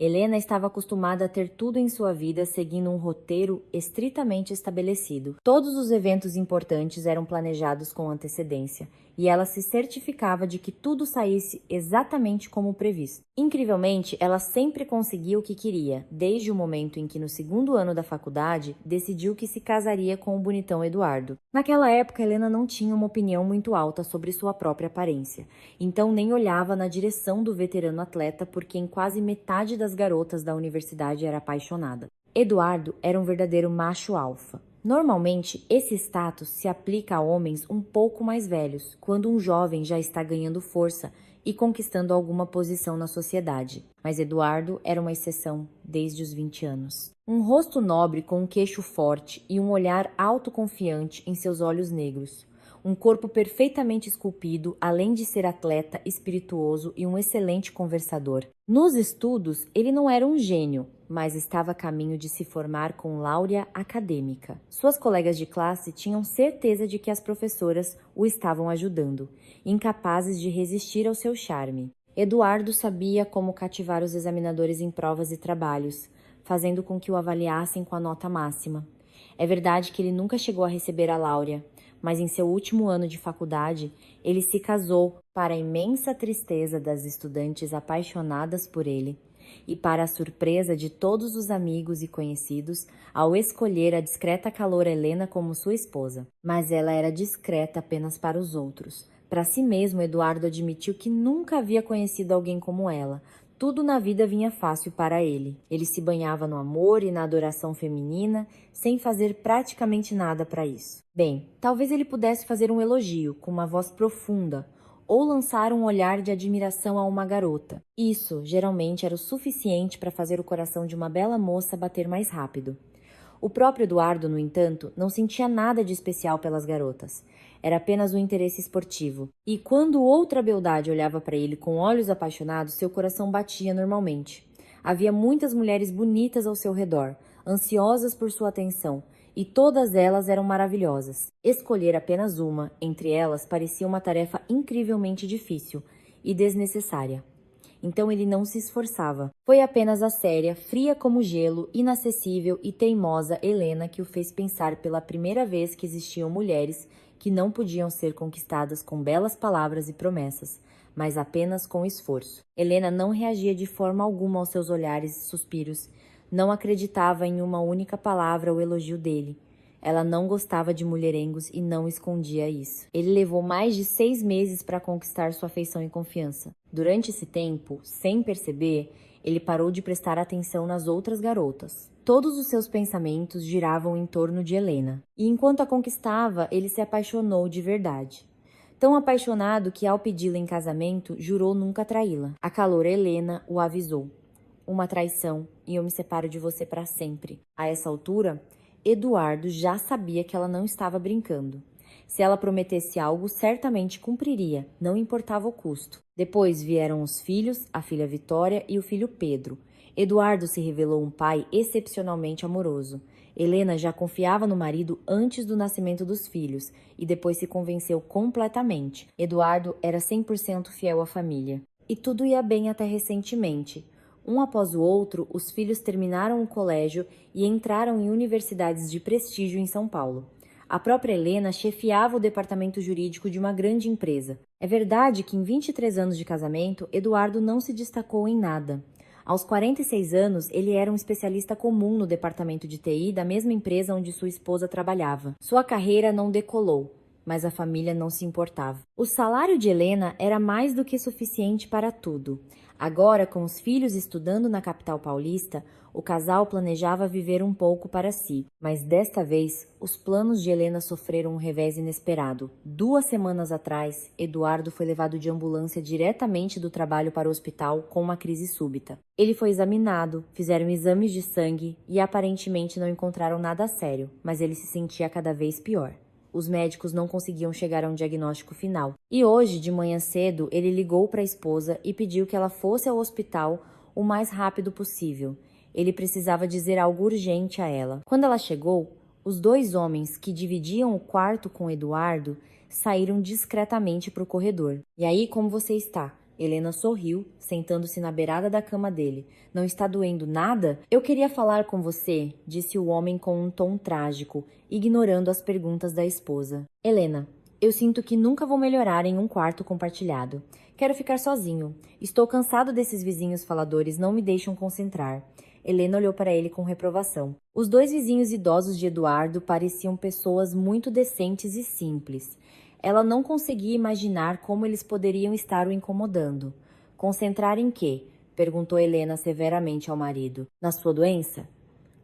Helena estava acostumada a ter tudo em sua vida seguindo um roteiro estritamente estabelecido. Todos os eventos importantes eram planejados com antecedência, e ela se certificava de que tudo saísse exatamente como previsto. Incrivelmente, ela sempre conseguiu o que queria, desde o momento em que, no segundo ano da faculdade, decidiu que se casaria com o bonitão Eduardo. Naquela época, Helena não tinha uma opinião muito alta sobre sua própria aparência, então nem olhava na direção do veterano atleta por quem quase metade das garotas da universidade era apaixonada. Eduardo era um verdadeiro macho alfa. Normalmente, esse status se aplica a homens um pouco mais velhos, quando um jovem já está ganhando força e conquistando alguma posição na sociedade. Mas Eduardo era uma exceção desde os 20 anos. Um rosto nobre com um queixo forte e um olhar autoconfiante em seus olhos negros. Um corpo perfeitamente esculpido, além de ser atleta, espirituoso e um excelente conversador. Nos estudos, ele não era um gênio, mas estava a caminho de se formar com láurea acadêmica. Suas colegas de classe tinham certeza de que as professoras o estavam ajudando, incapazes de resistir ao seu charme. Eduardo sabia como cativar os examinadores em provas e trabalhos, fazendo com que o avaliassem com a nota máxima. É verdade que ele nunca chegou a receber a láurea, mas em seu último ano de faculdade, ele se casou para a imensa tristeza das estudantes apaixonadas por ele e para a surpresa de todos os amigos e conhecidos ao escolher a discreta caloura Helena como sua esposa. Mas ela era discreta apenas para os outros. Para si mesmo, Eduardo admitiu que nunca havia conhecido alguém como ela. Tudo na vida vinha fácil para ele. Ele se banhava no amor e na adoração feminina, sem fazer praticamente nada para isso. Bem, talvez ele pudesse fazer um elogio, com uma voz profunda, ou lançar um olhar de admiração a uma garota. Isso, geralmente, era o suficiente para fazer o coração de uma bela moça bater mais rápido. O próprio Eduardo, no entanto, não sentia nada de especial pelas garotas. Era apenas um interesse esportivo. E quando outra beldade olhava para ele com olhos apaixonados, seu coração batia normalmente. Havia muitas mulheres bonitas ao seu redor, ansiosas por sua atenção, e todas elas eram maravilhosas. Escolher apenas uma entre elas parecia uma tarefa incrivelmente difícil e desnecessária. Então ele não se esforçava. Foi apenas a séria, fria como gelo, inacessível e teimosa Helena que o fez pensar pela primeira vez que existiam mulheres que não podiam ser conquistadas com belas palavras e promessas, mas apenas com esforço. Helena não reagia de forma alguma aos seus olhares e suspiros, não acreditava em uma única palavra ou elogio dele. Ela não gostava de mulherengos e não escondia isso. Ele levou mais de 6 meses para conquistar sua afeição e confiança. Durante esse tempo, sem perceber, ele parou de prestar atenção nas outras garotas. Todos os seus pensamentos giravam em torno de Helena. E enquanto a conquistava, ele se apaixonou de verdade. Tão apaixonado que, ao pedi-la em casamento, jurou nunca traí-la. A caloura Helena o avisou. Uma traição, e eu me separo de você para sempre. A essa altura, Eduardo já sabia que ela não estava brincando. Se ela prometesse algo, certamente cumpriria, não importava o custo. Depois vieram os filhos, a filha Vitória e o filho Pedro. Eduardo se revelou um pai excepcionalmente amoroso. Helena já confiava no marido antes do nascimento dos filhos e depois se convenceu completamente. Eduardo era 100% fiel à família. E tudo ia bem até recentemente. Um após o outro, os filhos terminaram o colégio e entraram em universidades de prestígio em São Paulo. A própria Helena chefiava o departamento jurídico de uma grande empresa. É verdade que em 23 anos de casamento, Eduardo não se destacou em nada. Aos 46 anos, ele era um especialista comum no departamento de TI da mesma empresa onde sua esposa trabalhava. Sua carreira não decolou, mas a família não se importava. O salário de Helena era mais do que suficiente para tudo. Agora, com os filhos estudando na capital paulista, o casal planejava viver um pouco para si. Mas desta vez, os planos de Helena sofreram um revés inesperado. 2 semanas atrás, Eduardo foi levado de ambulância diretamente do trabalho para o hospital com uma crise súbita. Ele foi examinado, fizeram exames de sangue e aparentemente não encontraram nada sério, mas ele se sentia cada vez pior. Os médicos não conseguiam chegar a um diagnóstico final. E hoje, de manhã cedo, ele ligou para a esposa e pediu que ela fosse ao hospital o mais rápido possível. Ele precisava dizer algo urgente a ela. Quando ela chegou, os 2 homens que dividiam o quarto com Eduardo saíram discretamente para o corredor. "E aí, como você está?", Helena sorriu, sentando-se na beirada da cama dele. Não está doendo nada? Eu queria falar com você, disse o homem com um tom trágico, ignorando as perguntas da esposa. Helena, eu sinto que nunca vou melhorar em um quarto compartilhado. Quero ficar sozinho. Estou cansado desses vizinhos faladores, não me deixam concentrar. Helena olhou para ele com reprovação. Os dois vizinhos idosos de Eduardo pareciam pessoas muito decentes e simples. Ela não conseguia imaginar como eles poderiam estar o incomodando. Concentrar em quê? Perguntou Helena severamente ao marido. Na sua doença?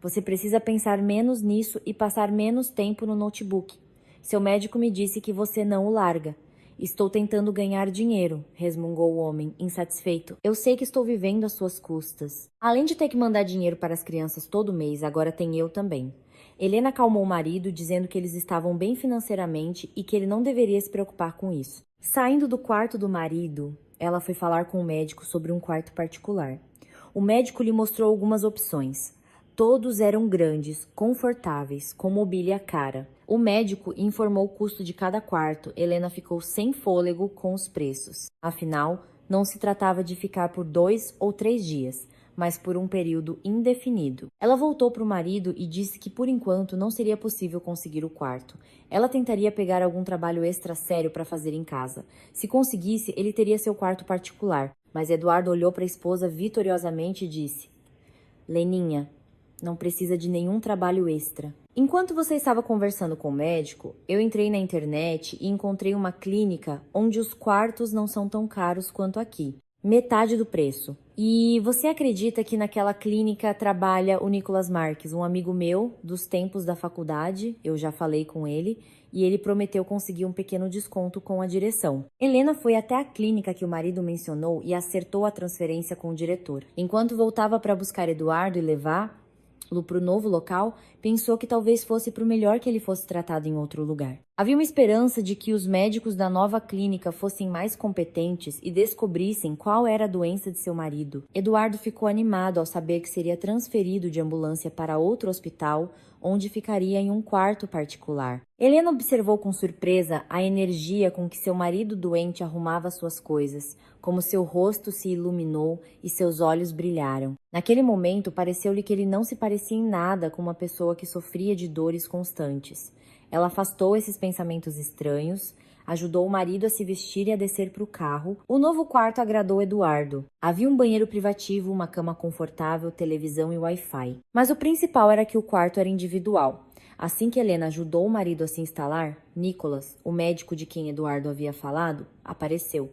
Você precisa pensar menos nisso e passar menos tempo no notebook. Seu médico me disse que você não o larga. Estou tentando ganhar dinheiro, resmungou o homem, insatisfeito. Eu sei que estou vivendo às suas custas. Além de ter que mandar dinheiro para as crianças todo mês, agora tem eu também. Helena acalmou o marido, dizendo que eles estavam bem financeiramente e que ele não deveria se preocupar com isso. Saindo do quarto do marido, ela foi falar com o médico sobre um quarto particular. O médico lhe mostrou algumas opções. Todos eram grandes, confortáveis, com mobília cara. O médico informou o custo de cada quarto. Helena ficou sem fôlego com os preços. Afinal, não se tratava de ficar por 2 ou 3 dias, mas por um período indefinido. Ela voltou para o marido e disse que por enquanto não seria possível conseguir o quarto. Ela tentaria pegar algum trabalho extra sério para fazer em casa. Se conseguisse, ele teria seu quarto particular. Mas Eduardo olhou para a esposa vitoriosamente e disse: Leninha, não precisa de nenhum trabalho extra. Enquanto você estava conversando com o médico, eu entrei na internet e encontrei uma clínica onde os quartos não são tão caros quanto aqui. Metade do preço. E você acredita que naquela clínica trabalha o Nicolas Marques, um amigo meu dos tempos da faculdade? Eu já falei com ele e ele prometeu conseguir um pequeno desconto com a direção. Helena foi até a clínica que o marido mencionou e acertou a transferência com o diretor. Enquanto voltava para buscar Eduardo e levar para o novo local, pensou que talvez fosse para o melhor que ele fosse tratado em outro lugar. Havia uma esperança de que os médicos da nova clínica fossem mais competentes e descobrissem qual era a doença de seu marido. Eduardo ficou animado ao saber que seria transferido de ambulância para outro hospital, onde ficaria em um quarto particular. Helena observou com surpresa a energia com que seu marido doente arrumava suas coisas, como seu rosto se iluminou e seus olhos brilharam. Naquele momento, pareceu-lhe que ele não se parecia em nada com uma pessoa que sofria de dores constantes. Ela afastou esses pensamentos estranhos, ajudou o marido a se vestir e a descer para o carro. O novo quarto agradou Eduardo. Havia um banheiro privativo, uma cama confortável, televisão e Wi-Fi. Mas o principal era que o quarto era individual. Assim que Helena ajudou o marido a se instalar, Nicolas, o médico de quem Eduardo havia falado, apareceu.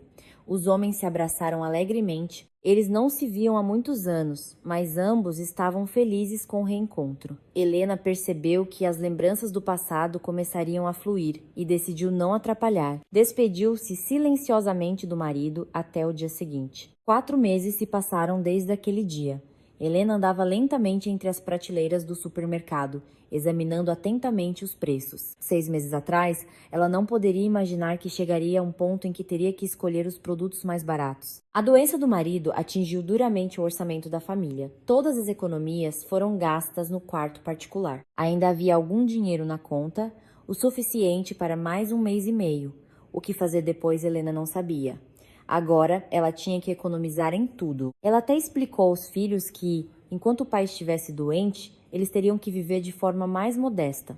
Os homens se abraçaram alegremente. Eles não se viam há muitos anos, mas ambos estavam felizes com o reencontro. Helena percebeu que as lembranças do passado começariam a fluir e decidiu não atrapalhar. Despediu-se silenciosamente do marido até o dia seguinte. 4 meses se passaram desde aquele dia. Helena andava lentamente entre as prateleiras do supermercado, examinando atentamente os preços. 6 meses atrás, ela não poderia imaginar que chegaria a um ponto em que teria que escolher os produtos mais baratos. A doença do marido atingiu duramente o orçamento da família. Todas as economias foram gastas no quarto particular. Ainda havia algum dinheiro na conta, o suficiente para mais 1 mês e meio. O que fazer depois, Helena não sabia. Agora, ela tinha que economizar em tudo. Ela até explicou aos filhos que, enquanto o pai estivesse doente, eles teriam que viver de forma mais modesta.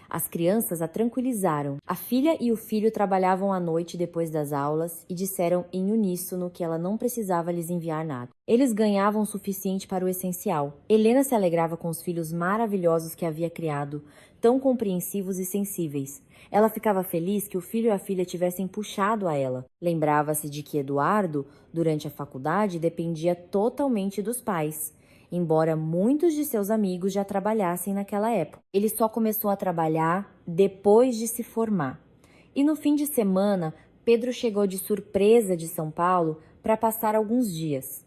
As crianças a tranquilizaram. A filha e o filho trabalhavam à noite depois das aulas e disseram em uníssono que ela não precisava lhes enviar nada. Eles ganhavam o suficiente para o essencial. Helena se alegrava com os filhos maravilhosos que havia criado, tão compreensivos e sensíveis. Ela ficava feliz que o filho e a filha tivessem puxado a ela. Lembrava-se de que Eduardo, durante a faculdade, dependia totalmente dos pais. Embora muitos de seus amigos já trabalhassem naquela época. Ele só começou a trabalhar depois de se formar. E no fim de semana, Pedro chegou de surpresa de São Paulo para passar alguns dias.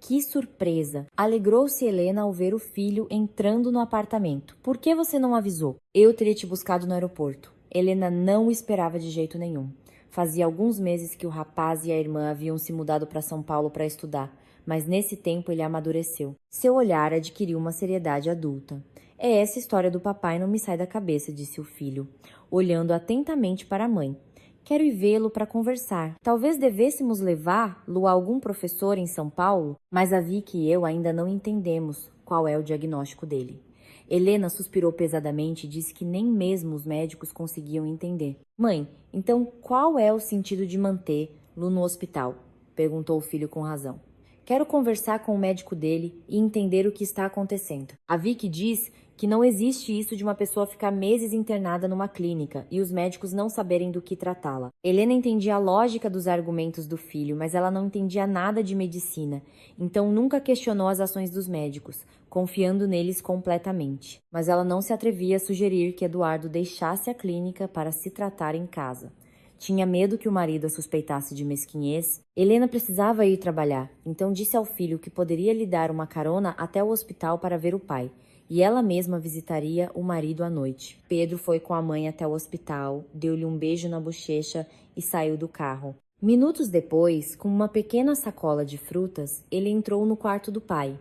Que surpresa! Alegrou-se Helena ao ver o filho entrando no apartamento. Por que você não avisou? Eu teria te buscado no aeroporto. Helena não o esperava de jeito nenhum. Fazia alguns meses que o rapaz e a irmã haviam se mudado para São Paulo para estudar. Mas nesse tempo ele amadureceu. Seu olhar adquiriu uma seriedade adulta. É essa história do papai não me sai da cabeça, disse o filho, olhando atentamente para a mãe, Quero ir vê-lo para conversar. Talvez devêssemos levá-lo a algum professor em São Paulo, mas a Vicky e eu ainda não entendemos qual é o diagnóstico dele. Helena suspirou pesadamente e disse que nem mesmo os médicos conseguiam entender. Mãe, então qual é o sentido de mantê-lo no hospital? Perguntou o filho com razão. Quero conversar com o médico dele e entender o que está acontecendo. A Vicky diz que não existe isso de uma pessoa ficar meses internada numa clínica e os médicos não saberem do que tratá-la. Helena entendia a lógica dos argumentos do filho, mas ela não entendia nada de medicina, então nunca questionou as ações dos médicos, confiando neles completamente. Mas ela não se atrevia a sugerir que Eduardo deixasse a clínica para se tratar em casa. Tinha medo que o marido a suspeitasse de mesquinhez. Helena precisava ir trabalhar, então disse ao filho que poderia lhe dar uma carona até o hospital para ver o pai, e ela mesma visitaria o marido à noite. Pedro foi com a mãe até o hospital, deu-lhe um beijo na bochecha e saiu do carro. Minutos depois, com uma pequena sacola de frutas, ele entrou no quarto do pai.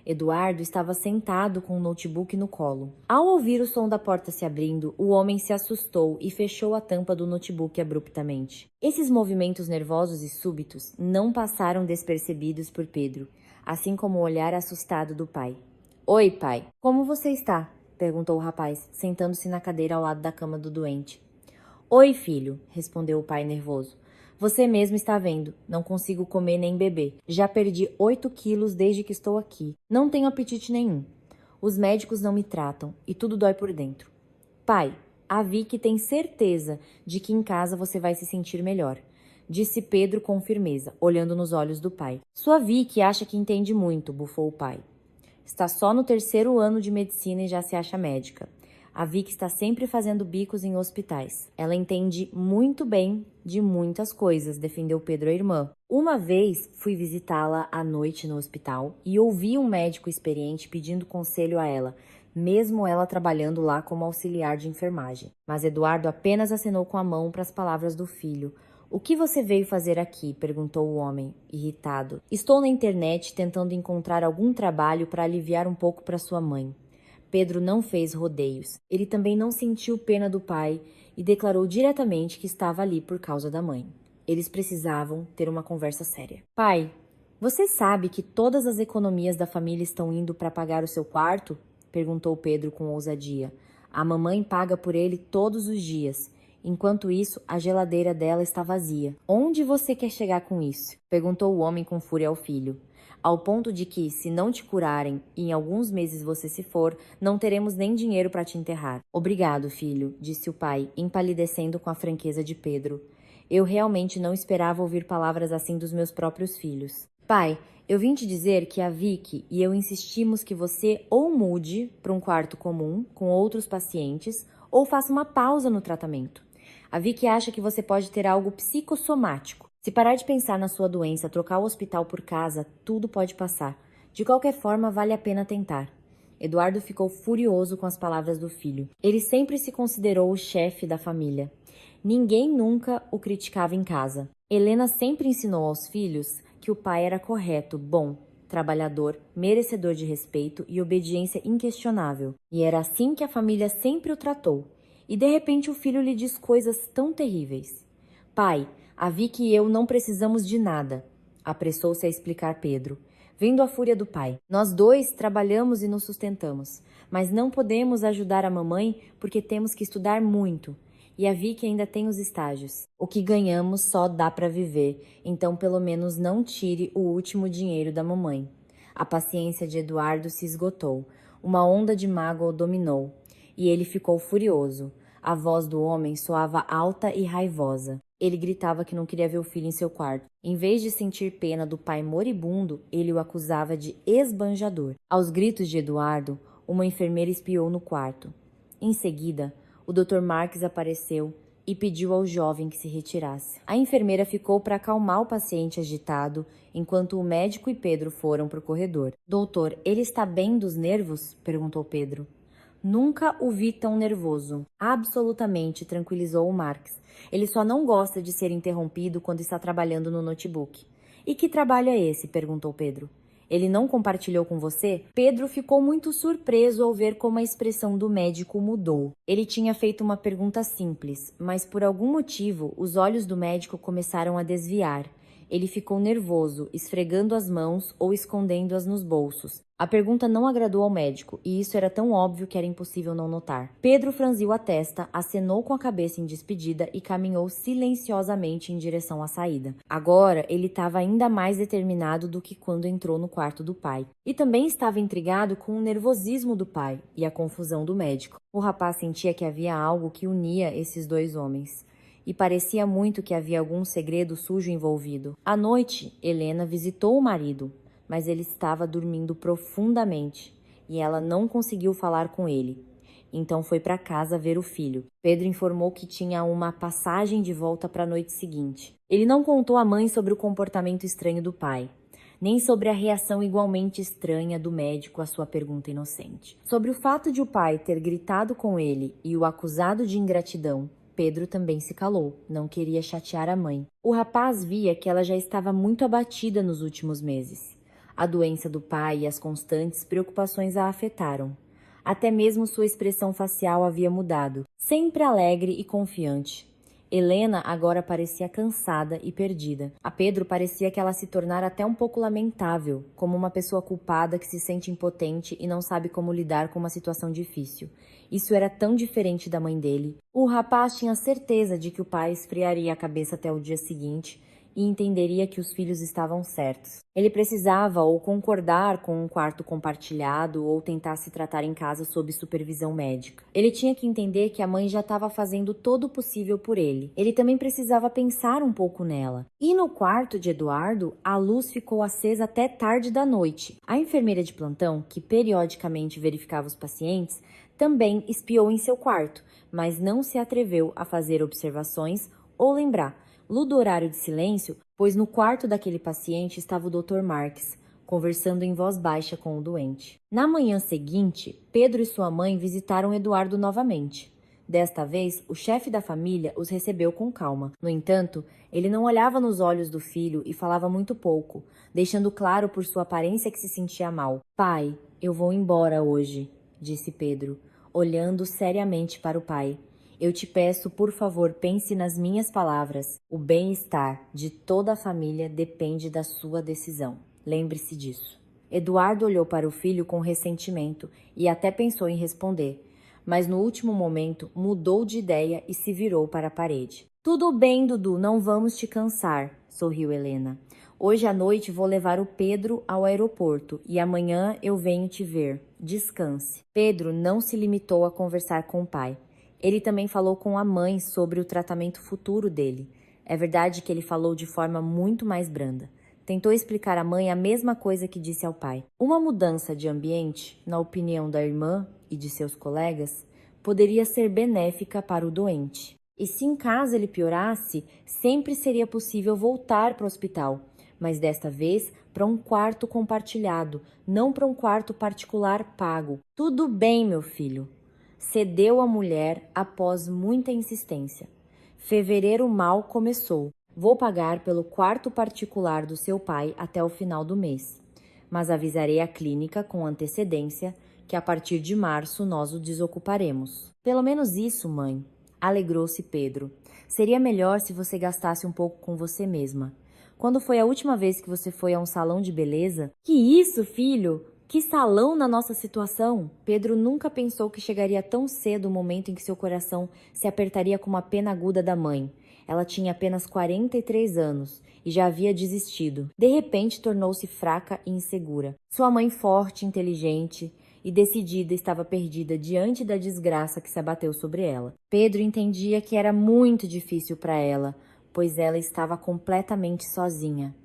Eduardo estava sentado com o notebook no colo. Ao ouvir o som da porta se abrindo, o homem se assustou e fechou a tampa do notebook abruptamente. Esses movimentos nervosos e súbitos não passaram despercebidos por Pedro, assim como o olhar assustado do pai. Oi, pai. Como você está? Perguntou o rapaz, sentando-se na cadeira ao lado da cama do doente. Oi, filho, respondeu o pai nervoso. Você mesmo está vendo, não consigo comer nem beber. Já perdi 8 quilos desde que estou aqui. Não tenho apetite nenhum. Os médicos não me tratam e tudo dói por dentro. Pai, a Vicky tem certeza de que em casa você vai se sentir melhor, disse Pedro com firmeza, olhando nos olhos do pai. Sua Vicky acha que entende muito, bufou o pai. Está só no 3º ano de medicina e já se acha médica. A Vicky está sempre fazendo bicos em hospitais. Ela entende muito bem de muitas coisas, defendeu Pedro a irmã. Uma vez fui visitá-la à noite no hospital e ouvi um médico experiente pedindo conselho a ela, mesmo ela trabalhando lá como auxiliar de enfermagem. Mas Eduardo apenas acenou com a mão para as palavras do filho. O que você veio fazer aqui? Perguntou o homem, irritado. Estou na internet tentando encontrar algum trabalho para aliviar um pouco para sua mãe. Pedro não fez rodeios. Ele também não sentiu pena do pai e declarou diretamente que estava ali por causa da mãe. Eles precisavam ter uma conversa séria. Pai, você sabe que todas as economias da família estão indo para pagar o seu quarto? Perguntou Pedro com ousadia. A mamãe paga por ele todos os dias. Enquanto isso, a geladeira dela está vazia. Onde você quer chegar com isso? Perguntou o homem com fúria ao filho. Ao ponto de que, se não te curarem e em alguns meses você se for, não teremos nem dinheiro para te enterrar. Obrigado, filho, disse o pai, empalidecendo com a franqueza de Pedro. Eu realmente não esperava ouvir palavras assim dos meus próprios filhos. Pai, eu vim te dizer que a Vicky e eu insistimos que você ou mude para um quarto comum com outros pacientes ou faça uma pausa no tratamento. A Vicky acha que você pode ter algo psicossomático. Se parar de pensar na sua doença, trocar o hospital por casa, tudo pode passar. De qualquer forma, vale a pena tentar. Eduardo ficou furioso com as palavras do filho. Ele sempre se considerou o chefe da família. Ninguém nunca o criticava em casa. Helena sempre ensinou aos filhos que o pai era correto, bom, trabalhador, merecedor de respeito e obediência inquestionável. E era assim que a família sempre o tratou. E de repente o filho lhe diz coisas tão terríveis. Pai, a Vicky e eu não precisamos de nada, apressou-se a explicar Pedro, vendo a fúria do pai. Nós dois trabalhamos e nos sustentamos, mas não podemos ajudar a mamãe porque temos que estudar muito. E a Vicky ainda tem os estágios. O que ganhamos só dá para viver, então pelo menos não tire o último dinheiro da mamãe. A paciência de Eduardo se esgotou. Uma onda de mágoa o dominou, e ele ficou furioso. A voz do homem soava alta e raivosa. Ele gritava que não queria ver o filho em seu quarto. Em vez de sentir pena do pai moribundo, ele o acusava de esbanjador. Aos gritos de Eduardo, uma enfermeira espiou no quarto. Em seguida, o Dr. Marques apareceu e pediu ao jovem que se retirasse. A enfermeira ficou para acalmar o paciente agitado, enquanto o médico e Pedro foram para o corredor. Doutor, ele está bem dos nervos? Perguntou Pedro. Nunca o vi tão nervoso. Absolutamente, tranquilizou o Marques. Ele só não gosta de ser interrompido quando está trabalhando no notebook. E que trabalho é esse? Perguntou Pedro. Ele não compartilhou com você? Pedro ficou muito surpreso ao ver como a expressão do médico mudou. Ele tinha feito uma pergunta simples, mas por algum motivo os olhos do médico começaram a desviar. Ele ficou nervoso, esfregando as mãos ou escondendo-as nos bolsos. A pergunta não agradou ao médico, e isso era tão óbvio que era impossível não notar. Pedro franziu a testa, acenou com a cabeça em despedida e caminhou silenciosamente em direção à saída. Agora, ele estava ainda mais determinado do que quando entrou no quarto do pai. E também estava intrigado com o nervosismo do pai e a confusão do médico. O rapaz sentia que havia algo que unia esses dois homens. E parecia muito que havia algum segredo sujo envolvido. À noite, Helena visitou o marido, mas ele estava dormindo profundamente e ela não conseguiu falar com ele. Então foi para casa ver o filho. Pedro informou que tinha uma passagem de volta para a noite seguinte. Ele não contou à mãe sobre o comportamento estranho do pai, nem sobre a reação igualmente estranha do médico à sua pergunta inocente. Sobre o fato de o pai ter gritado com ele e o acusado de ingratidão, Pedro também se calou, não queria chatear a mãe. O rapaz via que ela já estava muito abatida nos últimos meses. A doença do pai e as constantes preocupações a afetaram. Até mesmo sua expressão facial havia mudado, sempre alegre e confiante. Helena agora parecia cansada e perdida. A Pedro parecia que ela se tornara até um pouco lamentável, como uma pessoa culpada que se sente impotente e não sabe como lidar com uma situação difícil. Isso era tão diferente da mãe dele. O rapaz tinha certeza de que o pai esfriaria a cabeça até o dia seguinte e entenderia que os filhos estavam certos. Ele precisava ou concordar com um quarto compartilhado ou tentar se tratar em casa sob supervisão médica. Ele tinha que entender que a mãe já estava fazendo todo o possível por ele. Ele também precisava pensar um pouco nela. E no quarto de Eduardo, a luz ficou acesa até tarde da noite. A enfermeira de plantão, que periodicamente verificava os pacientes, também espiou em seu quarto, mas não se atreveu a fazer observações ou lembrar do horário de silêncio, pois no quarto daquele paciente estava o Dr. Marques, conversando em voz baixa com o doente. Na manhã seguinte, Pedro e sua mãe visitaram Eduardo novamente. Desta vez, o chefe da família os recebeu com calma. No entanto, ele não olhava nos olhos do filho e falava muito pouco, deixando claro por sua aparência que se sentia mal. "Pai, eu vou embora hoje", disse Pedro, olhando seriamente para o pai. "Eu te peço, por favor, pense nas minhas palavras. O bem-estar de toda a família depende da sua decisão. Lembre-se disso." Eduardo olhou para o filho com ressentimento e até pensou em responder, mas no último momento mudou de ideia e se virou para a parede. "Tudo bem, Dudu, não vamos te cansar", sorriu Helena. "Hoje à noite vou levar o Pedro ao aeroporto e amanhã eu venho te ver. Descanse." Pedro não se limitou a conversar com o pai. Ele também falou com a mãe sobre o tratamento futuro dele. É verdade que ele falou de forma muito mais branda. Tentou explicar à mãe a mesma coisa que disse ao pai. Uma mudança de ambiente, na opinião da irmã e de seus colegas, poderia ser benéfica para o doente. E se em caso ele piorasse, sempre seria possível voltar para o hospital, mas desta vez para um quarto compartilhado, não para um quarto particular pago. "Tudo bem, meu filho", cedeu a mulher após muita insistência. "Fevereiro mal começou. Vou pagar pelo quarto particular do seu pai até o final do mês. Mas avisarei a clínica com antecedência que a partir de março nós o desocuparemos." "Pelo menos isso, mãe", alegrou-se Pedro. "Seria melhor se você gastasse um pouco com você mesma. Quando foi a última vez que você foi a um salão de beleza?" "Que isso, filho? Que salão na nossa situação?" Pedro nunca pensou que chegaria tão cedo o momento em que seu coração se apertaria com uma pena aguda da mãe. Ela tinha apenas 43 anos e já havia desistido. De repente, tornou-se fraca e insegura. Sua mãe, forte, inteligente e decidida, estava perdida diante da desgraça que se abateu sobre ela. Pedro entendia que era muito difícil para ela, pois ela estava completamente sozinha.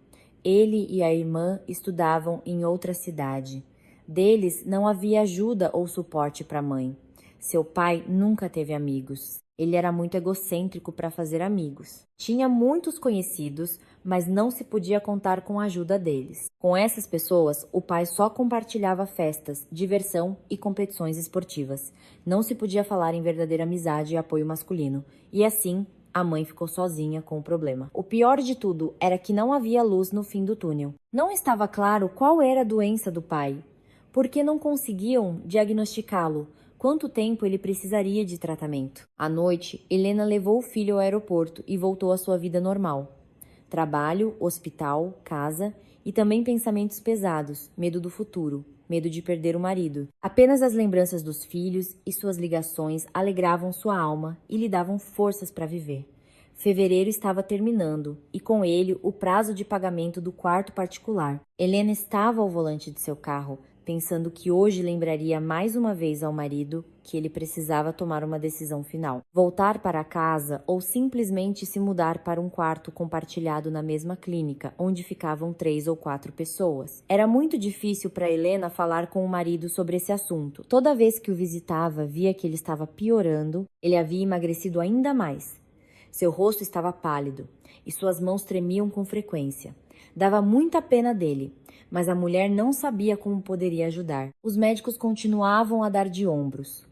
Ele e a irmã estudavam em outra cidade. Deles não havia ajuda ou suporte para a mãe. Seu pai nunca teve amigos. Ele era muito egocêntrico para fazer amigos. Tinha muitos conhecidos, mas não se podia contar com a ajuda deles. Com essas pessoas, o pai só compartilhava festas, diversão e competições esportivas. Não se podia falar em verdadeira amizade e apoio masculino. E assim, A mãe ficou sozinha com o problema. O pior de tudo era que não havia luz no fim do túnel. Não estava claro qual era a doença do pai, porque não conseguiam diagnosticá-lo. Quanto tempo ele precisaria de tratamento? À noite, Helena levou o filho ao aeroporto e voltou à sua vida normal. Trabalho, hospital, casa e também pensamentos pesados, medo do futuro, medo de perder o marido. Apenas as lembranças dos filhos e suas ligações alegravam sua alma e lhe davam forças para viver. Fevereiro estava terminando e com ele o prazo de pagamento do quarto particular. Helena estava ao volante de seu carro, pensando que hoje lembraria mais uma vez ao marido que ele precisava tomar uma decisão final. Voltar para casa ou simplesmente se mudar para um quarto compartilhado na mesma clínica, onde ficavam 3 ou 4 pessoas. Era muito difícil para Helena falar com o marido sobre esse assunto. Toda vez que o visitava, via que ele estava piorando, ele havia emagrecido ainda mais. Seu rosto estava pálido e suas mãos tremiam com frequência. Dava muita pena dele, mas a mulher não sabia como poderia ajudar. Os médicos continuavam a dar de ombros.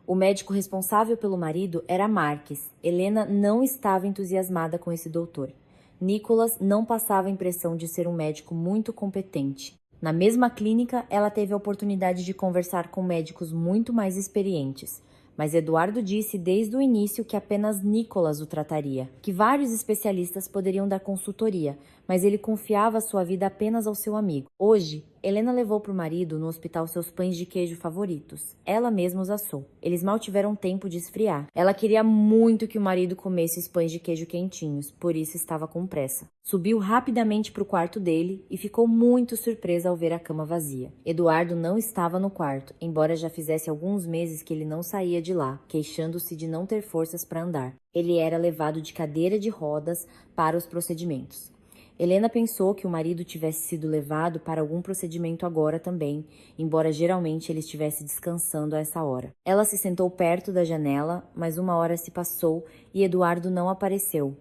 O médico responsável pelo marido era Marques. Helena não estava entusiasmada com esse doutor. Nicholas não passava a impressão de ser um médico muito competente. Na mesma clínica, ela teve a oportunidade de conversar com médicos muito mais experientes. Mas Eduardo disse desde o início que apenas Nicholas o trataria, que vários especialistas poderiam dar consultoria, mas ele confiava sua vida apenas ao seu amigo. Hoje, Helena levou para o marido no hospital seus pães de queijo favoritos. Ela mesma os assou. Eles mal tiveram tempo de esfriar. Ela queria muito que o marido comesse os pães de queijo quentinhos, por isso estava com pressa. Subiu rapidamente para o quarto dele e ficou muito surpresa ao ver a cama vazia. Eduardo não estava no quarto, embora já fizesse alguns meses que ele não saía de lá, queixando-se de não ter forças para andar. Ele era levado de cadeira de rodas para os procedimentos. Helena pensou que o marido tivesse sido levado para algum procedimento agora também, embora geralmente ele estivesse descansando a essa hora. Ela se sentou perto da janela, mas uma hora se passou e Eduardo não apareceu.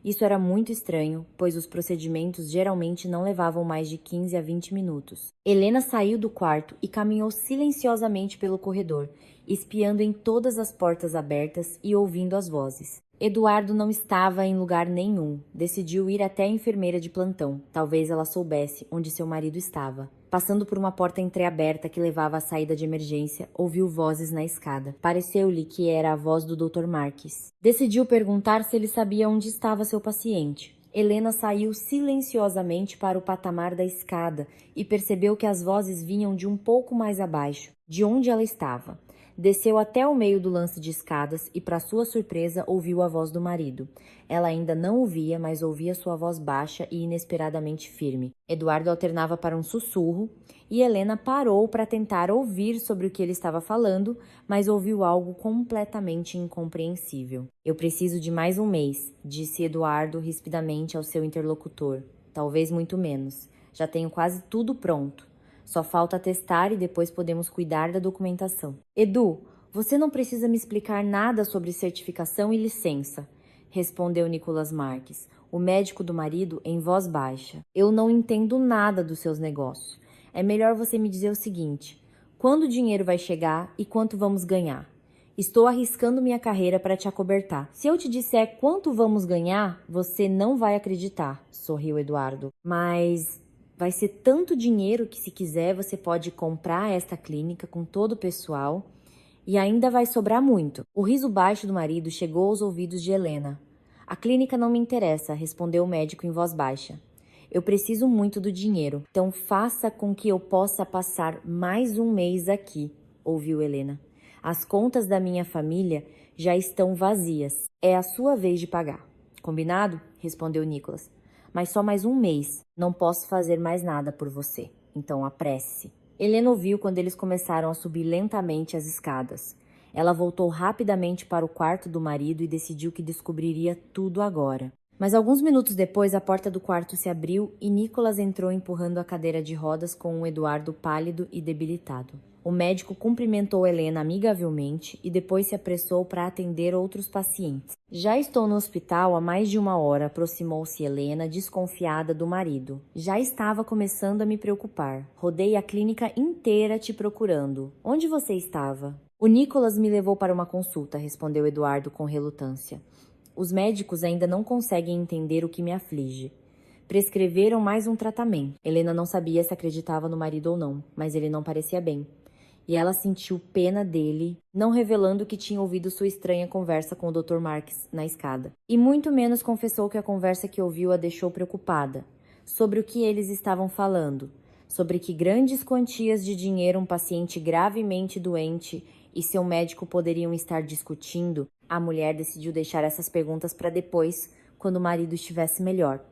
Isso era muito estranho, pois os procedimentos geralmente não levavam mais de 15 a 20 minutos. Helena saiu do quarto e caminhou silenciosamente pelo corredor, espiando em todas as portas abertas e ouvindo as vozes. Eduardo não estava em lugar nenhum. Decidiu ir até a enfermeira de plantão. Talvez ela soubesse onde seu marido estava. Passando por uma porta entreaberta que levava à saída de emergência, ouviu vozes na escada. Pareceu-lhe que era a voz do Dr. Marques. Decidiu perguntar se ele sabia onde estava seu paciente. Helena saiu silenciosamente para o patamar da escada e percebeu que as vozes vinham de um pouco mais abaixo, de onde ela estava. Desceu até o meio do lance de escadas e, para sua surpresa, ouviu a voz do marido. Ela ainda não o via, mas ouvia sua voz baixa e inesperadamente firme. Eduardo alternava para um sussurro e Helena parou para tentar ouvir sobre o que ele estava falando, mas ouviu algo completamente incompreensível. "Eu preciso de mais um mês", disse Eduardo rispidamente ao seu interlocutor. "Talvez muito menos. Já tenho quase tudo pronto. Só falta testar e depois podemos cuidar da documentação." "Edu, você não precisa me explicar nada sobre certificação e licença", respondeu Nicholas Marques, o médico do marido, em voz baixa. "Eu não entendo nada dos seus negócios. É melhor você me dizer o seguinte: quando o dinheiro vai chegar e quanto vamos ganhar? Estou arriscando minha carreira para te acobertar. Se eu te disser quanto vamos ganhar, você não vai acreditar", sorriu Eduardo. "Mas vai ser tanto dinheiro que, se quiser, você pode comprar esta clínica com todo o pessoal e ainda vai sobrar muito." O riso baixo do marido chegou aos ouvidos de Helena. "A clínica não me interessa", respondeu o médico em voz baixa. "Eu preciso muito do dinheiro, então faça com que eu possa passar mais um mês aqui", ouviu Helena. "As contas da minha família já estão vazias. É a sua vez de pagar." "Combinado?", respondeu Nicholas. "Mas só mais um mês. Não posso fazer mais nada por você. Então apresse-se." Helena ouviu quando eles começaram a subir lentamente as escadas. Ela voltou rapidamente para o quarto do marido e decidiu que descobriria tudo agora. Mas alguns minutos depois, a porta do quarto se abriu e Nicholas entrou empurrando a cadeira de rodas com o Eduardo pálido e debilitado. O médico cumprimentou Helena amigavelmente e depois se apressou para atender outros pacientes. "Já estou no hospital há mais de uma hora", aproximou-se Helena, desconfiada do marido. "Já estava começando a me preocupar. Rodei a clínica inteira te procurando. Onde você estava?" "O Nicholas me levou para uma consulta", respondeu Eduardo com relutância. Os médicos ainda não conseguem entender o que me aflige. Prescreveram mais um tratamento. Helena não sabia se acreditava no marido ou não, mas ele não parecia bem. E ela sentiu pena dele, não revelando que tinha ouvido sua estranha conversa com o Dr. Marques na escada. E muito menos confessou que a conversa que ouviu a deixou preocupada. Sobre o que eles estavam falando. Sobre que grandes quantias de dinheiro um paciente gravemente doente e seu médico poderiam estar discutindo. A mulher decidiu deixar essas perguntas para depois, quando o marido estivesse melhor.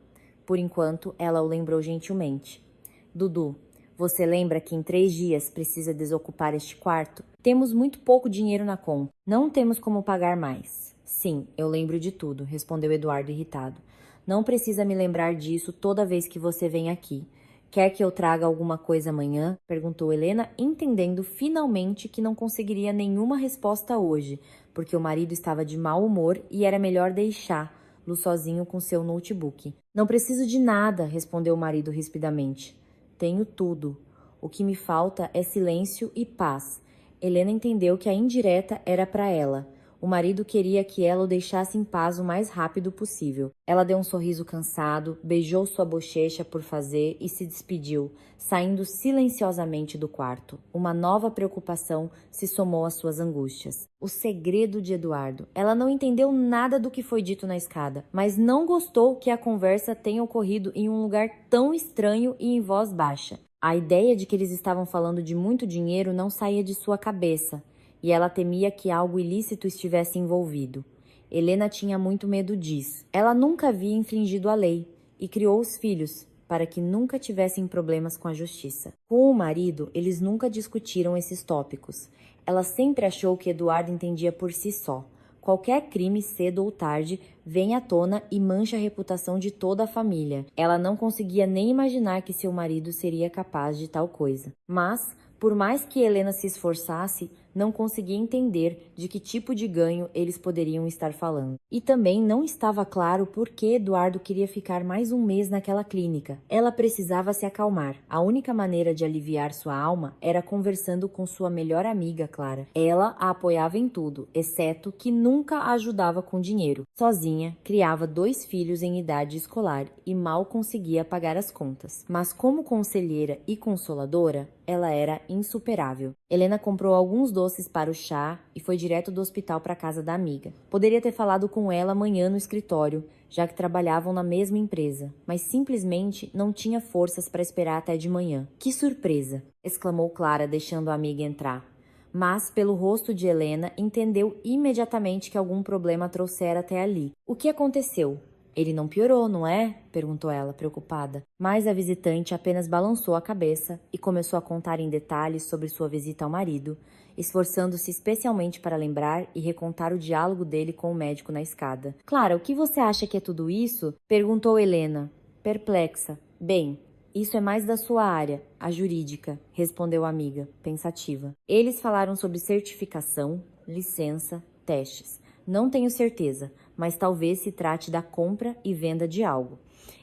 Por enquanto, ela o lembrou gentilmente. Dudu, você lembra que em 3 dias precisa desocupar este quarto? Temos muito pouco dinheiro na conta. Não temos como pagar mais. Sim, eu lembro de tudo, respondeu Eduardo irritado. Não precisa me lembrar disso toda vez que você vem aqui. Quer que eu traga alguma coisa amanhã? Perguntou Helena, entendendo finalmente que não conseguiria nenhuma resposta hoje, porque o marido estava de mau humor e era melhor deixá-lo sozinho com seu notebook. Não preciso de nada, respondeu o marido rispidamente. Tenho tudo. O que me falta é silêncio e paz. Helena entendeu que a indireta era para ela. O marido queria que ela o deixasse em paz o mais rápido possível. Ela deu um sorriso cansado, beijou sua bochecha por fazer e se despediu, saindo silenciosamente do quarto. Uma nova preocupação se somou às suas angústias. O segredo de Eduardo. Ela não entendeu nada do que foi dito na escada, mas não gostou que a conversa tenha ocorrido em um lugar tão estranho e em voz baixa. A ideia de que eles estavam falando de muito dinheiro não saía de sua cabeça. E ela temia que algo ilícito estivesse envolvido. Helena tinha muito medo disso. Ela nunca havia infringido a lei e criou os filhos para que nunca tivessem problemas com a justiça. Com o marido, eles nunca discutiram esses tópicos. Ela sempre achou que Eduardo entendia por si só. Qualquer crime, cedo ou tarde, vem à tona e mancha a reputação de toda a família. Ela não conseguia nem imaginar que seu marido seria capaz de tal coisa. Mas, por mais que Helena se esforçasse, não conseguia entender de que tipo de ganho eles poderiam estar falando. E também não estava claro por que Eduardo queria ficar mais um mês naquela clínica. Ela precisava se acalmar. A única maneira de aliviar sua alma era conversando com sua melhor amiga, Clara. Ela a apoiava em tudo, exceto que nunca a ajudava com dinheiro. Sozinha, criava 2 filhos em idade escolar e mal conseguia pagar as contas. Mas como conselheira e consoladora, ela era insuperável. Helena comprou alguns doces para o chá e foi direto do hospital para a casa da amiga. Poderia ter falado com ela amanhã no escritório, já que trabalhavam na mesma empresa, mas simplesmente não tinha forças para esperar até de manhã. Que surpresa! Exclamou Clara, deixando a amiga entrar. Mas, pelo rosto de Helena, entendeu imediatamente que algum problema a trouxera até ali. O que aconteceu? Ele não piorou, não é? Perguntou ela, preocupada. Mas a visitante apenas balançou a cabeça e começou a contar em detalhes sobre sua visita ao marido, esforçando-se especialmente para lembrar e recontar o diálogo dele com o médico na escada. Clara, o que você acha que é tudo isso? Perguntou Helena, perplexa. Bem, isso é mais da sua área, a jurídica, respondeu a amiga, pensativa. Eles falaram sobre certificação, licença, testes. Não tenho certeza, mas talvez se trate da compra e venda de algo.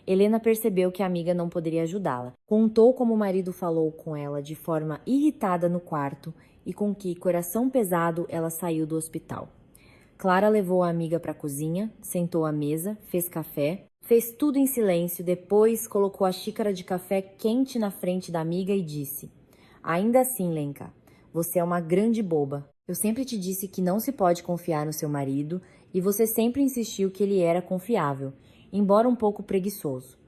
Helena percebeu que a amiga não poderia ajudá-la. Contou como o marido falou com ela de forma irritada no quarto e com que, coração pesado, ela saiu do hospital. Clara levou a amiga para a cozinha, sentou à mesa, fez café, fez tudo em silêncio, depois colocou a xícara de café quente na frente da amiga e disse: Ainda assim, Lenka, você é uma grande boba. Eu sempre te disse que não se pode confiar no seu marido e você sempre insistiu que ele era confiável, embora um pouco preguiçoso.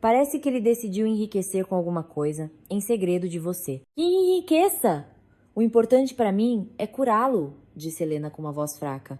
Parece que ele decidiu enriquecer com alguma coisa, em segredo de você. Que enriqueça! O importante para mim é curá-lo, disse Helena com uma voz fraca.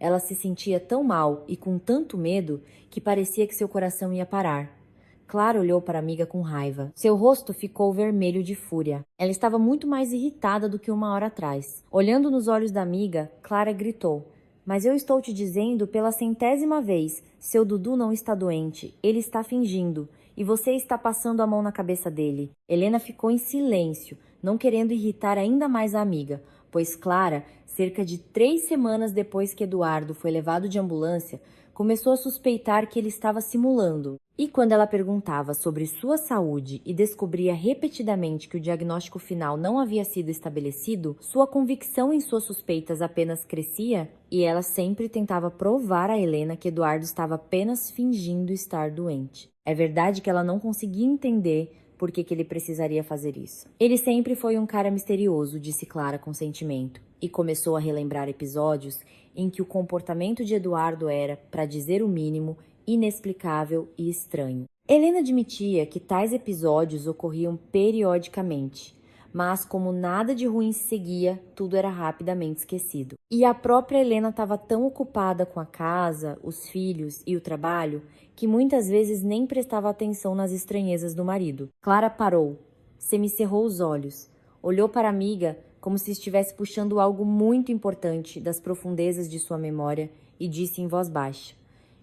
Ela se sentia tão mal e com tanto medo que parecia que seu coração ia parar. Clara olhou para a amiga com raiva. Seu rosto ficou vermelho de fúria. Ela estava muito mais irritada do que uma hora atrás. Olhando nos olhos da amiga, Clara gritou: Mas eu estou te dizendo pela 100ª vez, seu Dudu não está doente, ele está fingindo, e você está passando a mão na cabeça dele. Helena ficou em silêncio, não querendo irritar ainda mais a amiga, pois Clara, cerca de 3 semanas depois que Eduardo foi levado de ambulância, começou a suspeitar que ele estava simulando. E quando ela perguntava sobre sua saúde e descobria repetidamente que o diagnóstico final não havia sido estabelecido, sua convicção em suas suspeitas apenas crescia e ela sempre tentava provar a Helena que Eduardo estava apenas fingindo estar doente. É verdade que ela não conseguia entender por que ele precisaria fazer isso. Ele sempre foi um cara misterioso, disse Clara com sentimento, e começou a relembrar episódios em que o comportamento de Eduardo era, para dizer o mínimo, inexplicável e estranho. Helena admitia que tais episódios ocorriam periodicamente, mas como nada de ruim se seguia, tudo era rapidamente esquecido. E a própria Helena estava tão ocupada com a casa, os filhos e o trabalho que muitas vezes nem prestava atenção nas estranhezas do marido. Clara parou, semicerrou os olhos, olhou para a amiga como se estivesse puxando algo muito importante das profundezas de sua memória e disse em voz baixa: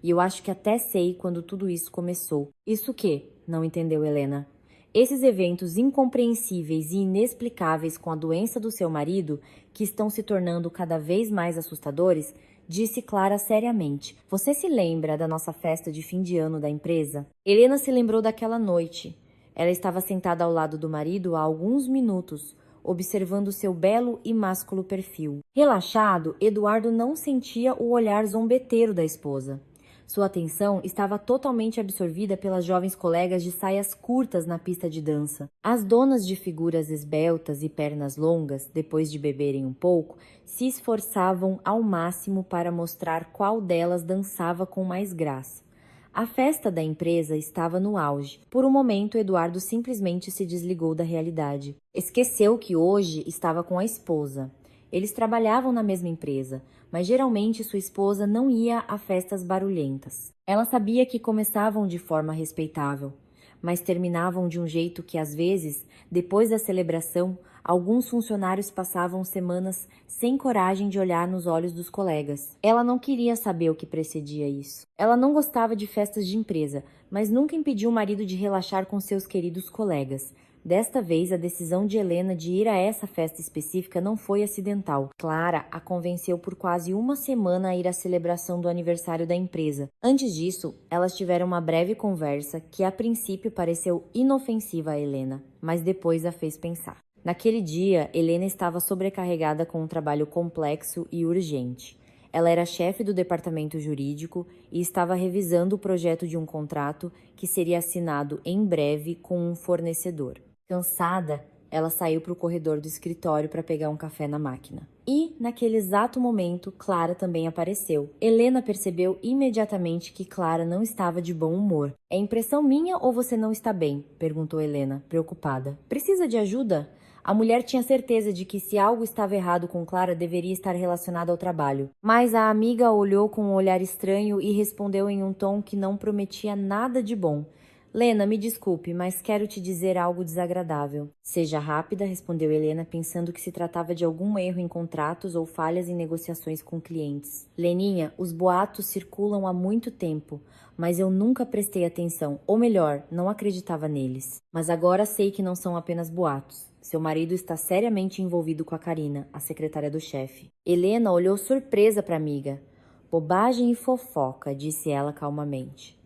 "E eu acho que até sei quando tudo isso começou." "Isso o quê?" não entendeu Helena. "Esses eventos incompreensíveis e inexplicáveis com a doença do seu marido, que estão se tornando cada vez mais assustadores," disse Clara seriamente. "Você se lembra da nossa festa de fim de ano da empresa?" Helena se lembrou daquela noite. Ela estava sentada ao lado do marido há alguns minutos, observando seu belo e másculo perfil. Relaxado, Eduardo não sentia o olhar zombeteiro da esposa. Sua atenção estava totalmente absorvida pelas jovens colegas de saias curtas na pista de dança. As donas de figuras esbeltas e pernas longas, depois de beberem um pouco, se esforçavam ao máximo para mostrar qual delas dançava com mais graça. A festa da empresa estava no auge. Por um momento, Eduardo simplesmente se desligou da realidade. Esqueceu que hoje estava com a esposa. Eles trabalhavam na mesma empresa, mas geralmente sua esposa não ia a festas barulhentas. Ela sabia que começavam de forma respeitável, mas terminavam de um jeito que, às vezes, depois da celebração, alguns funcionários passavam semanas sem coragem de olhar nos olhos dos colegas. Ela não queria saber o que precedia isso. Ela não gostava de festas de empresa, mas nunca impediu o marido de relaxar com seus queridos colegas. Desta vez, a decisão de Helena de ir a essa festa específica não foi acidental. Clara a convenceu por quase uma semana a ir à celebração do aniversário da empresa. Antes disso, elas tiveram uma breve conversa que a princípio pareceu inofensiva a Helena, mas depois a fez pensar. Naquele dia, Helena estava sobrecarregada com um trabalho complexo e urgente. Ela era chefe do departamento jurídico e estava revisando o projeto de um contrato que seria assinado em breve com um fornecedor. Cansada, ela saiu para o corredor do escritório para pegar um café na máquina. E, naquele exato momento, Clara também apareceu. Helena percebeu imediatamente que Clara não estava de bom humor. "É impressão minha ou você não está bem?" perguntou Helena, preocupada. "Precisa de ajuda?" A mulher tinha certeza de que se algo estava errado com Clara, deveria estar relacionado ao trabalho. Mas a amiga olhou com um olhar estranho e respondeu em um tom que não prometia nada de bom. "Lena, me desculpe, mas quero te dizer algo desagradável." "Seja rápida", respondeu Helena, pensando que se tratava de algum erro em contratos ou falhas em negociações com clientes. "Leninha, os boatos circulam há muito tempo, mas eu nunca prestei atenção, ou melhor, não acreditava neles. Mas agora sei que não são apenas boatos. Seu marido está seriamente envolvido com a Karina, a secretária do chefe." Helena olhou surpresa para a amiga. "Bobagem e fofoca", disse ela calmamente.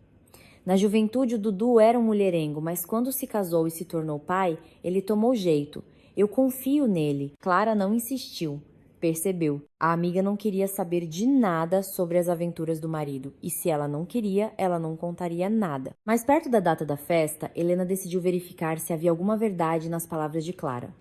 "Na juventude, o Dudu era um mulherengo, mas quando se casou e se tornou pai, ele tomou jeito. Eu confio nele." Clara não insistiu. Percebeu. A amiga não queria saber de nada sobre as aventuras do marido, e se ela não queria, ela não contaria nada. Mas perto da data da festa, Helena decidiu verificar se havia alguma verdade nas palavras de Clara.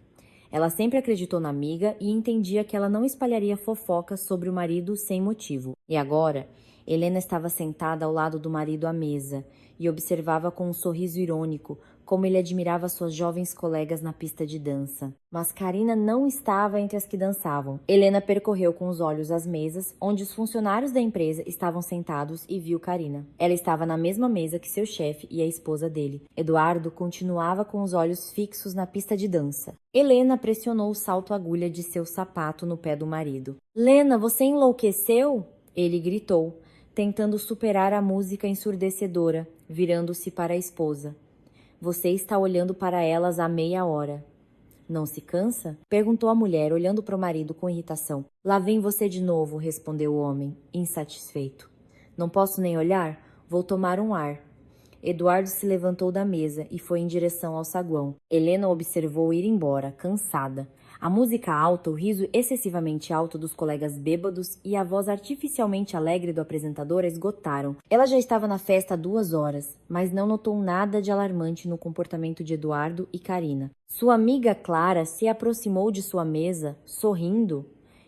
Ela sempre acreditou na amiga e entendia que ela não espalharia fofocas sobre o marido sem motivo. E agora, Helena estava sentada ao lado do marido à mesa e observava com um sorriso irônico como ele admirava suas jovens colegas na pista de dança. Mas Karina não estava entre as que dançavam. Helena percorreu com os olhos as mesas onde os funcionários da empresa estavam sentados e viu Karina. Ela estava na mesma mesa que seu chefe e a esposa dele. Eduardo continuava com os olhos fixos na pista de dança. Helena pressionou o salto-agulha de seu sapato no pé do marido. "Lena, você enlouqueceu?" Ele gritou, tentando superar a música ensurdecedora, virando-se para a esposa. "Você está olhando para elas há meia hora." "Não se cansa?" perguntou a mulher, olhando para o marido com irritação. "Lá vem você de novo", respondeu o homem, insatisfeito. "Não posso nem olhar? Vou tomar um ar." Eduardo se levantou da mesa e foi em direção ao saguão. Helena observou ir embora, cansada. A música alta, o riso excessivamente alto dos colegas bêbados e a voz artificialmente alegre do apresentador a esgotaram. Ela já estava na festa há 2 horas, mas não notou nada de alarmante no comportamento de Eduardo e Karina. Sua amiga Clara se aproximou de sua mesa, sorrindo,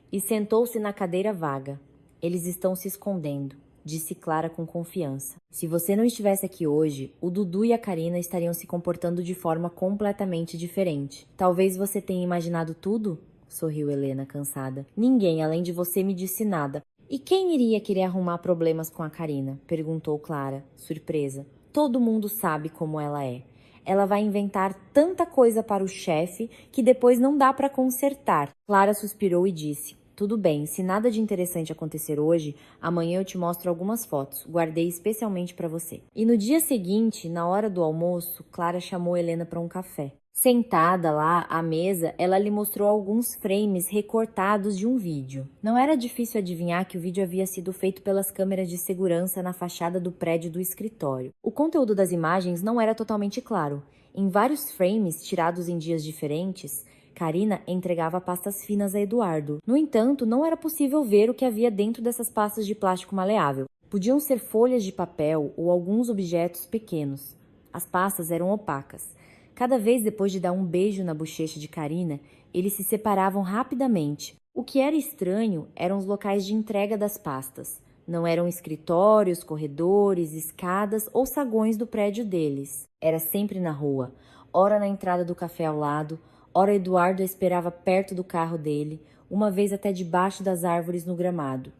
e sentou-se na cadeira vaga. Eles estão se escondendo, disse Clara com confiança. Se você não estivesse aqui hoje, o Dudu e a Karina estariam se comportando de forma completamente diferente. Talvez você tenha imaginado tudo? Sorriu Helena, cansada. Ninguém, além de você, me disse nada. E quem iria querer arrumar problemas com a Karina? Perguntou Clara, surpresa. Todo mundo sabe como ela é. Ela vai inventar tanta coisa para o chefe que depois não dá para consertar. Clara suspirou e disse: tudo bem, se nada de interessante acontecer hoje, amanhã eu te mostro algumas fotos. Guardei especialmente para você. E no dia seguinte, na hora do almoço, Clara chamou Helena para um café. Sentada lá à mesa, ela lhe mostrou alguns frames recortados de um vídeo. Não era difícil adivinhar que o vídeo havia sido feito pelas câmeras de segurança na fachada do prédio do escritório. O conteúdo das imagens não era totalmente claro. Em vários frames, tirados em dias diferentes, Karina entregava pastas finas a Eduardo. No entanto, não era possível ver o que havia dentro dessas pastas de plástico maleável. Podiam ser folhas de papel ou alguns objetos pequenos. As pastas eram opacas. Cada vez depois de dar um beijo na bochecha de Karina, eles se separavam rapidamente. O que era estranho eram os locais de entrega das pastas. Não eram escritórios, corredores, escadas ou saguões do prédio deles. Era sempre na rua, ora na entrada do café ao lado, ora Eduardo a esperava perto do carro dele, uma vez até debaixo das árvores no gramado.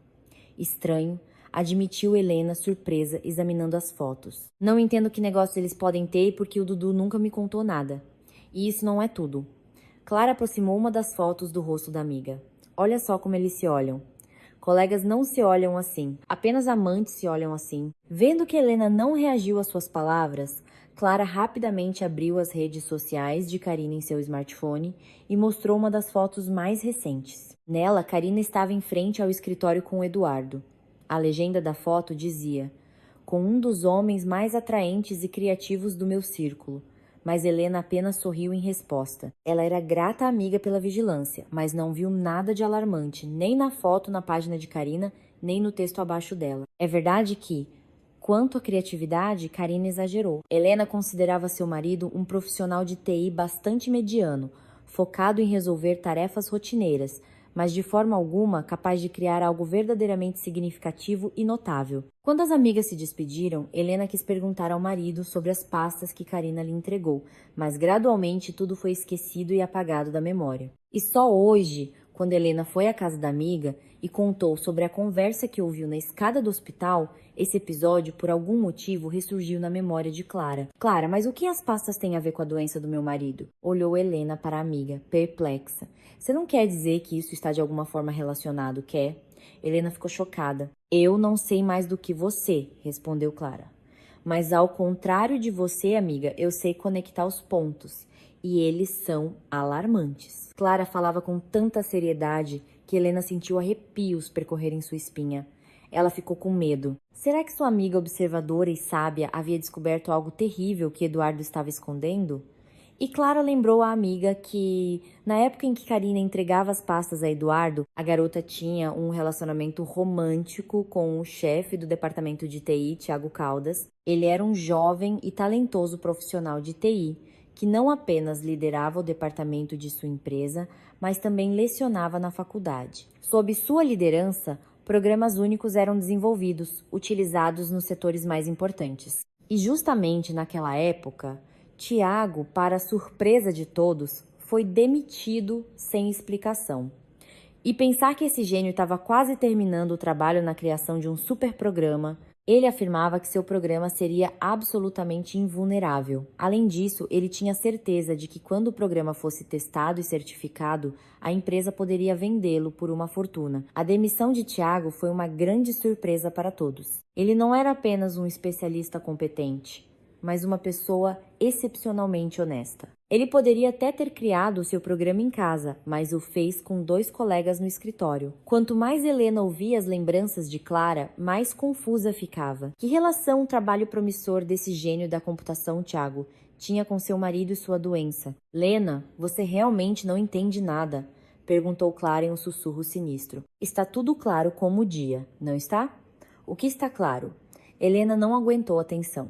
Estranho, admitiu Helena, surpresa, examinando as fotos. Não entendo que negócio eles podem ter porque o Dudu nunca me contou nada. E isso não é tudo. Clara aproximou uma das fotos do rosto da amiga. Olha só como eles se olham. Colegas não se olham assim, apenas amantes se olham assim. Vendo que Helena não reagiu às suas palavras, Clara rapidamente abriu as redes sociais de Karina em seu smartphone e mostrou uma das fotos mais recentes. Nela, Karina estava em frente ao escritório com Eduardo. A legenda da foto dizia: com um dos homens mais atraentes e criativos do meu círculo. Mas Helena apenas sorriu em resposta. Ela era grata amiga pela vigilância, mas não viu nada de alarmante, nem na foto na página de Karina, nem no texto abaixo dela. É verdade que, quanto à criatividade, Karina exagerou. Helena considerava seu marido um profissional de TI bastante mediano, focado em resolver tarefas rotineiras, mas de forma alguma capaz de criar algo verdadeiramente significativo e notável. Quando as amigas se despediram, Helena quis perguntar ao marido sobre as pastas que Karina lhe entregou, mas gradualmente tudo foi esquecido e apagado da memória. E só hoje, quando Helena foi à casa da amiga e contou sobre a conversa que ouviu na escada do hospital, esse episódio, por algum motivo, ressurgiu na memória de Clara. Clara, mas o que as pastas têm a ver com a doença do meu marido? Olhou Helena para a amiga, perplexa. Você não quer dizer que isso está de alguma forma relacionado, quer? Helena ficou chocada. Eu não sei mais do que você, respondeu Clara. Mas ao contrário de você, amiga, eu sei conectar os pontos. E eles são alarmantes. Clara falava com tanta seriedade que Helena sentiu arrepios percorrerem sua espinha. Ela ficou com medo. Será que sua amiga observadora e sábia havia descoberto algo terrível que Eduardo estava escondendo? E Clara lembrou à amiga que, na época em que Karina entregava as pastas a Eduardo, a garota tinha um relacionamento romântico com o chefe do departamento de TI, Tiago Caldas. Ele era um jovem e talentoso profissional de TI, que não apenas liderava o departamento de sua empresa, mas também lecionava na faculdade. Sob sua liderança, programas únicos eram desenvolvidos, utilizados nos setores mais importantes. E justamente naquela época, Tiago, para surpresa de todos, foi demitido sem explicação. E pensar que esse gênio estava quase terminando o trabalho na criação de um super programa, ele afirmava que seu programa seria absolutamente invulnerável. Além disso, ele tinha certeza de que quando o programa fosse testado e certificado, a empresa poderia vendê-lo por uma fortuna. A demissão de Tiago foi uma grande surpresa para todos. Ele não era apenas um especialista competente. mas uma pessoa excepcionalmente honesta. Ele poderia até ter criado o seu programa em casa, mas o fez com 2 colegas no escritório. Quanto mais Helena ouvia as lembranças de Clara, mais confusa ficava. Que relação o trabalho promissor desse gênio da computação, Tiago, tinha com seu marido e sua doença? Lena, você realmente não entende nada, perguntou Clara em um sussurro sinistro. Está tudo claro como o dia, não está? O que está claro? Helena não aguentou a tensão.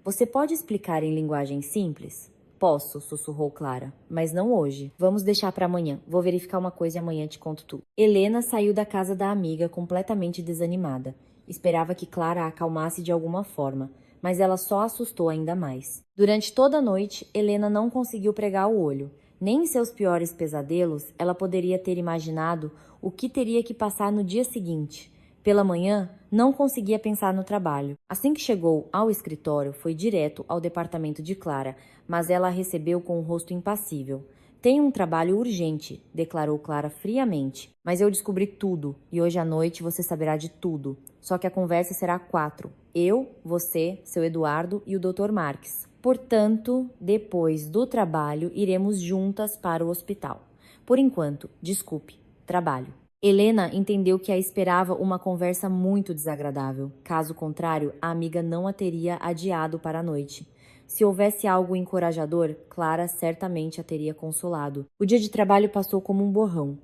Você pode explicar em linguagem simples? Posso, sussurrou Clara, mas não hoje. Vamos deixar para amanhã. Vou verificar uma coisa e amanhã te conto tudo. Helena saiu da casa da amiga completamente desanimada. Esperava que Clara a acalmasse de alguma forma, mas ela só assustou ainda mais. Durante toda a noite, Helena não conseguiu pregar o olho. Nem em seus piores pesadelos ela poderia ter imaginado o que teria que passar no dia seguinte. Pela manhã, não conseguia pensar no trabalho. Assim que chegou ao escritório, foi direto ao departamento de Clara, mas ela a recebeu com o rosto impassível. Tenho um trabalho urgente, declarou Clara friamente. Mas eu descobri tudo, e hoje à noite você saberá de tudo. Só que a conversa será 4. Eu, você, seu Eduardo e o Dr. Marques. Portanto, depois do trabalho, iremos juntas para o hospital. Por enquanto, desculpe, trabalho. Helena entendeu que a esperava uma conversa muito desagradável. Caso contrário, a amiga não a teria adiado para a noite. Se houvesse algo encorajador, Clara certamente a teria consolado. O dia de trabalho passou como um borrão.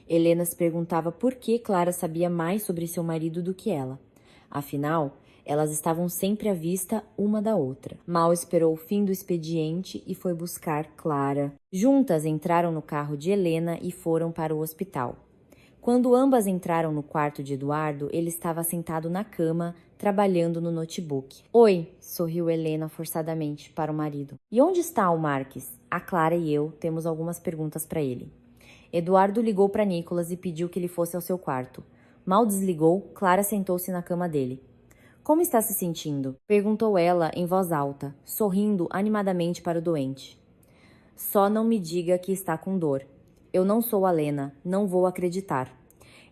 Helena se perguntava por que Clara sabia mais sobre seu marido do que ela. Afinal, elas estavam sempre à vista uma da outra. Mal esperou o fim do expediente e foi buscar Clara. Juntas entraram no carro de Helena e foram para o hospital. Quando ambas entraram no quarto de Eduardo, ele estava sentado na cama, trabalhando no notebook. Oi, sorriu Helena forçadamente para o marido. E onde está o Marques? A Clara e eu temos algumas perguntas para ele. Eduardo ligou para Nicolas e pediu que ele fosse ao seu quarto. Mal desligou, Clara sentou-se na cama dele. Como está se sentindo? Perguntou ela em voz alta, sorrindo animadamente para o doente. Só não me diga que está com dor. Eu não sou a Lena, não vou acreditar.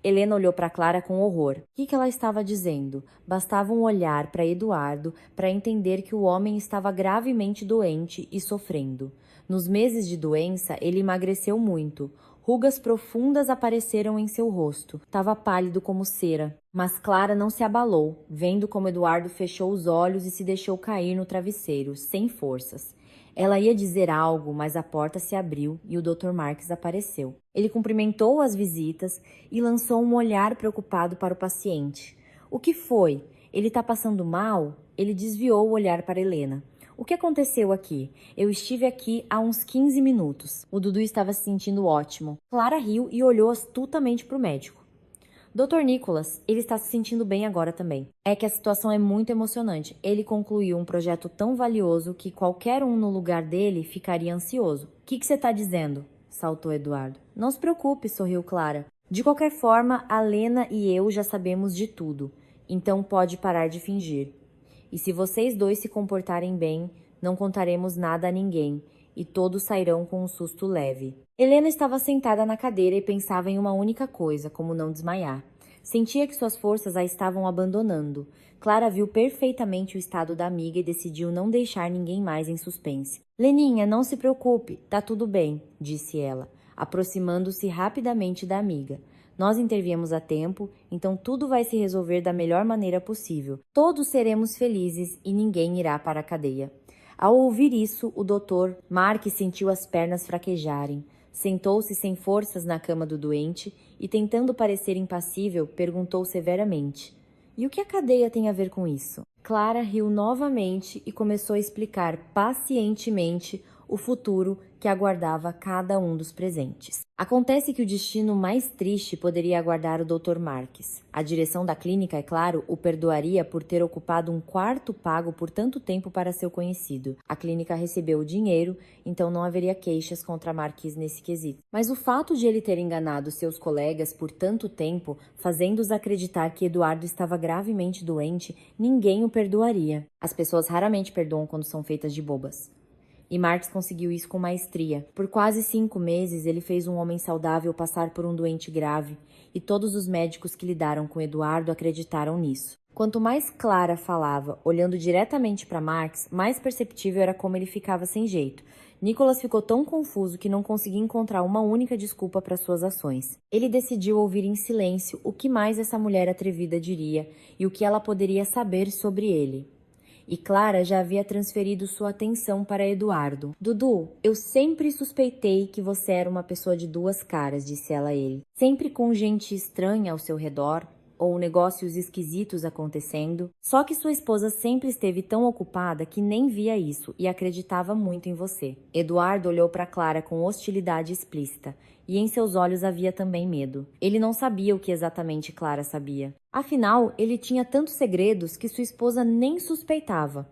Helena olhou para Clara com horror. O que ela estava dizendo? Bastava um olhar para Eduardo para entender que o homem estava gravemente doente e sofrendo. Nos meses de doença, ele emagreceu muito. Rugas profundas apareceram em seu rosto. Estava pálido como cera. Mas Clara não se abalou, vendo como Eduardo fechou os olhos e se deixou cair no travesseiro, sem forças. Ela ia dizer algo, mas a porta se abriu e o Dr. Marques apareceu. Ele cumprimentou as visitas e lançou um olhar preocupado para o paciente. O que foi? Ele está passando mal? Ele desviou o olhar para Helena. O que aconteceu aqui? Eu estive aqui há uns 15 minutos. O Dudu estava se sentindo ótimo. Clara riu e olhou astutamente para o médico. Dr. Nicolas, ele está se sentindo bem agora também. É que a situação é muito emocionante. Ele concluiu um projeto tão valioso que qualquer um no lugar dele ficaria ansioso. O que você está dizendo? Saltou Eduardo. Não se preocupe, sorriu Clara. De qualquer forma, a Lena e eu já sabemos de tudo. Então pode parar de fingir. E se vocês dois se comportarem bem, não contaremos nada a ninguém. E todos sairão com um susto leve. Helena estava sentada na cadeira e pensava em uma única coisa, como não desmaiar. Sentia que suas forças a estavam abandonando. Clara viu perfeitamente o estado da amiga e decidiu não deixar ninguém mais em suspense. Leninha, não se preocupe, tá tudo bem, disse ela, aproximando-se rapidamente da amiga. Nós interviemos a tempo, então tudo vai se resolver da melhor maneira possível. Todos seremos felizes e ninguém irá para a cadeia. Ao ouvir isso, o doutor Marques sentiu as pernas fraquejarem. Sentou-se sem forças na cama do doente e, tentando parecer impassível, perguntou severamente: E o que a cadeia tem a ver com isso? Clara riu novamente e começou a explicar pacientemente o futuro que aguardava cada um dos presentes. Acontece que o destino mais triste poderia aguardar o Dr. Marques. A direção da clínica, é claro, o perdoaria por ter ocupado um quarto pago por tanto tempo para seu conhecido. A clínica recebeu o dinheiro, então não haveria queixas contra Marques nesse quesito. Mas o fato de ele ter enganado seus colegas por tanto tempo, fazendo-os acreditar que Eduardo estava gravemente doente, ninguém o perdoaria. As pessoas raramente perdoam quando são feitas de bobas. E Marx conseguiu isso com maestria. Por quase 5 meses, ele fez um homem saudável passar por um doente grave, e todos os médicos que lidaram com Eduardo acreditaram nisso. Quanto mais Clara falava, olhando diretamente para Marx, mais perceptível era como ele ficava sem jeito. Nicholas ficou tão confuso que não conseguia encontrar uma única desculpa para suas ações. Ele decidiu ouvir em silêncio o que mais essa mulher atrevida diria e o que ela poderia saber sobre ele. E Clara já havia transferido sua atenção para Eduardo. Dudu, eu sempre suspeitei que você era uma pessoa de duas caras, disse ela a ele. Sempre com gente estranha ao seu redor, ou negócios esquisitos acontecendo. Só que sua esposa sempre esteve tão ocupada que nem via isso e acreditava muito em você. Eduardo olhou para Clara com hostilidade explícita, e em seus olhos havia também medo. Ele não sabia o que exatamente Clara sabia. Afinal, ele tinha tantos segredos que sua esposa nem suspeitava.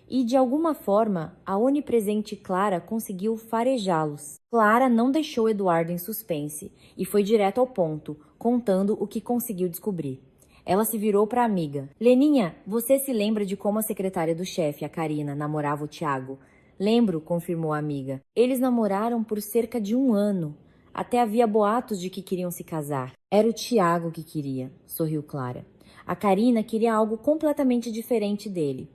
E, de alguma forma, a onipresente Clara conseguiu farejá-los. Clara não deixou Eduardo em suspense e foi direto ao ponto, contando o que conseguiu descobrir. Ela se virou para a amiga. Leninha, você se lembra de como a secretária do chefe, a Karina, namorava o Tiago? Lembro, confirmou a amiga. Eles namoraram por cerca de 1 ano. Até havia boatos de que queriam se casar. Era o Tiago que queria, sorriu Clara. A Karina queria algo completamente diferente dele.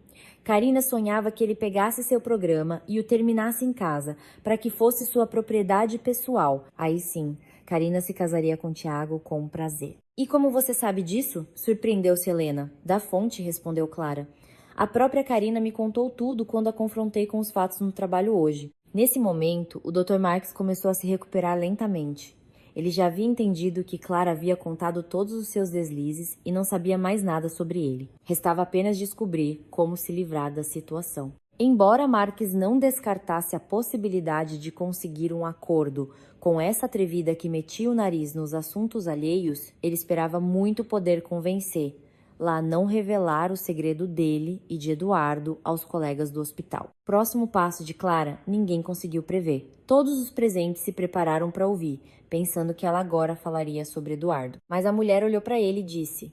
Karina sonhava que ele pegasse seu programa e o terminasse em casa, para que fosse sua propriedade pessoal. Aí sim, Karina se casaria com Tiago com prazer. E como você sabe disso? Surpreendeu-se Helena. Da fonte, respondeu Clara. A própria Karina me contou tudo quando a confrontei com os fatos no trabalho hoje. Nesse momento, o Dr. Marx começou a se recuperar lentamente. Ele já havia entendido que Clara havia contado todos os seus deslizes e não sabia mais nada sobre ele. Restava apenas descobrir como se livrar da situação. Embora Marx não descartasse a possibilidade de conseguir um acordo com essa atrevida que metia o nariz nos assuntos alheios, ele esperava muito poder convencer lá a não revelar o segredo dele e de Eduardo aos colegas do hospital. Próximo passo de Clara, ninguém conseguiu prever. Todos os presentes se prepararam para ouvir, pensando que ela agora falaria sobre Eduardo. Mas a mulher olhou para ele e disse: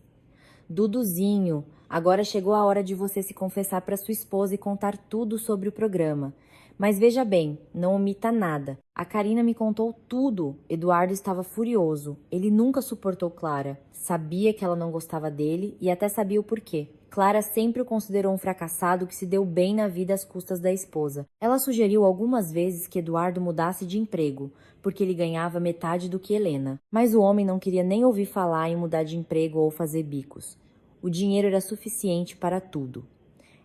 Duduzinho, agora chegou a hora de você se confessar para sua esposa e contar tudo sobre o programa. Mas veja bem, não omita nada. A Karina me contou tudo. Eduardo estava furioso. Ele nunca suportou Clara. Sabia que ela não gostava dele e até sabia o porquê. Clara sempre o considerou um fracassado que se deu bem na vida às custas da esposa. Ela sugeriu algumas vezes que Eduardo mudasse de emprego, porque ele ganhava metade do que Helena. Mas o homem não queria nem ouvir falar em mudar de emprego ou fazer bicos. O dinheiro era suficiente para tudo.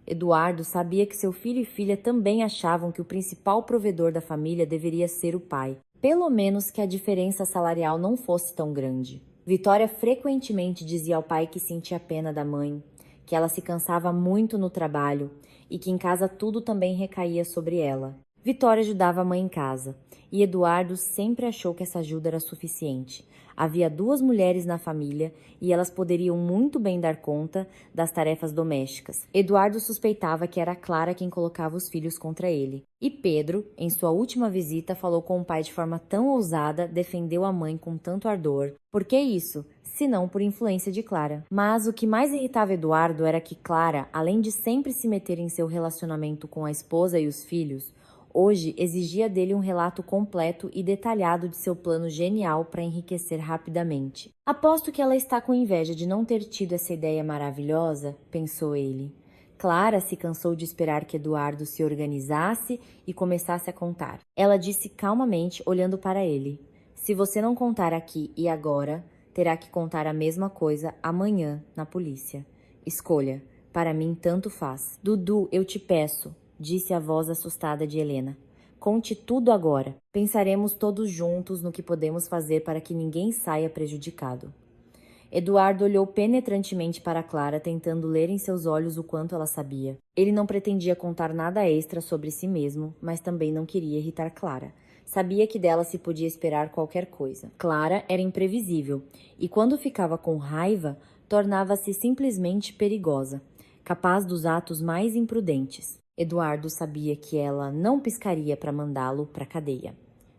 Eduardo sabia que seu filho e filha também achavam que o principal provedor da família deveria ser o pai. Pelo menos que a diferença salarial não fosse tão grande. Vitória frequentemente dizia ao pai que sentia pena da mãe, que ela se cansava muito no trabalho e que em casa tudo também recaía sobre ela. Vitória ajudava a mãe em casa, e Eduardo sempre achou que essa ajuda era suficiente. Havia 2 mulheres na família e elas poderiam muito bem dar conta das tarefas domésticas. Eduardo suspeitava que era Clara quem colocava os filhos contra ele. E Pedro, em sua última visita, falou com o pai de forma tão ousada, defendeu a mãe com tanto ardor. Por que isso? Se não por influência de Clara. Mas o que mais irritava Eduardo era que Clara, além de sempre se meter em seu relacionamento com a esposa e os filhos, hoje exigia dele um relato completo e detalhado de seu plano genial para enriquecer rapidamente. Aposto que ela está com inveja de não ter tido essa ideia maravilhosa, pensou ele. Clara se cansou de esperar que Eduardo se organizasse e começasse a contar. Ela disse calmamente, olhando para ele: Se você não contar aqui e agora, terá que contar a mesma coisa amanhã na polícia. Escolha. Para mim, tanto faz. Dudu, eu te peço, disse a voz assustada de Helena. Conte tudo agora. Pensaremos todos juntos no que podemos fazer para que ninguém saia prejudicado. Eduardo olhou penetrantemente para Clara, tentando ler em seus olhos o quanto ela sabia. Ele não pretendia contar nada extra sobre si mesmo, mas também não queria irritar Clara. Sabia que dela se podia esperar qualquer coisa. Clara era imprevisível, e quando ficava com raiva, tornava-se simplesmente perigosa, capaz dos atos mais imprudentes. Eduardo sabia que ela não piscaria para mandá-lo para a cadeia.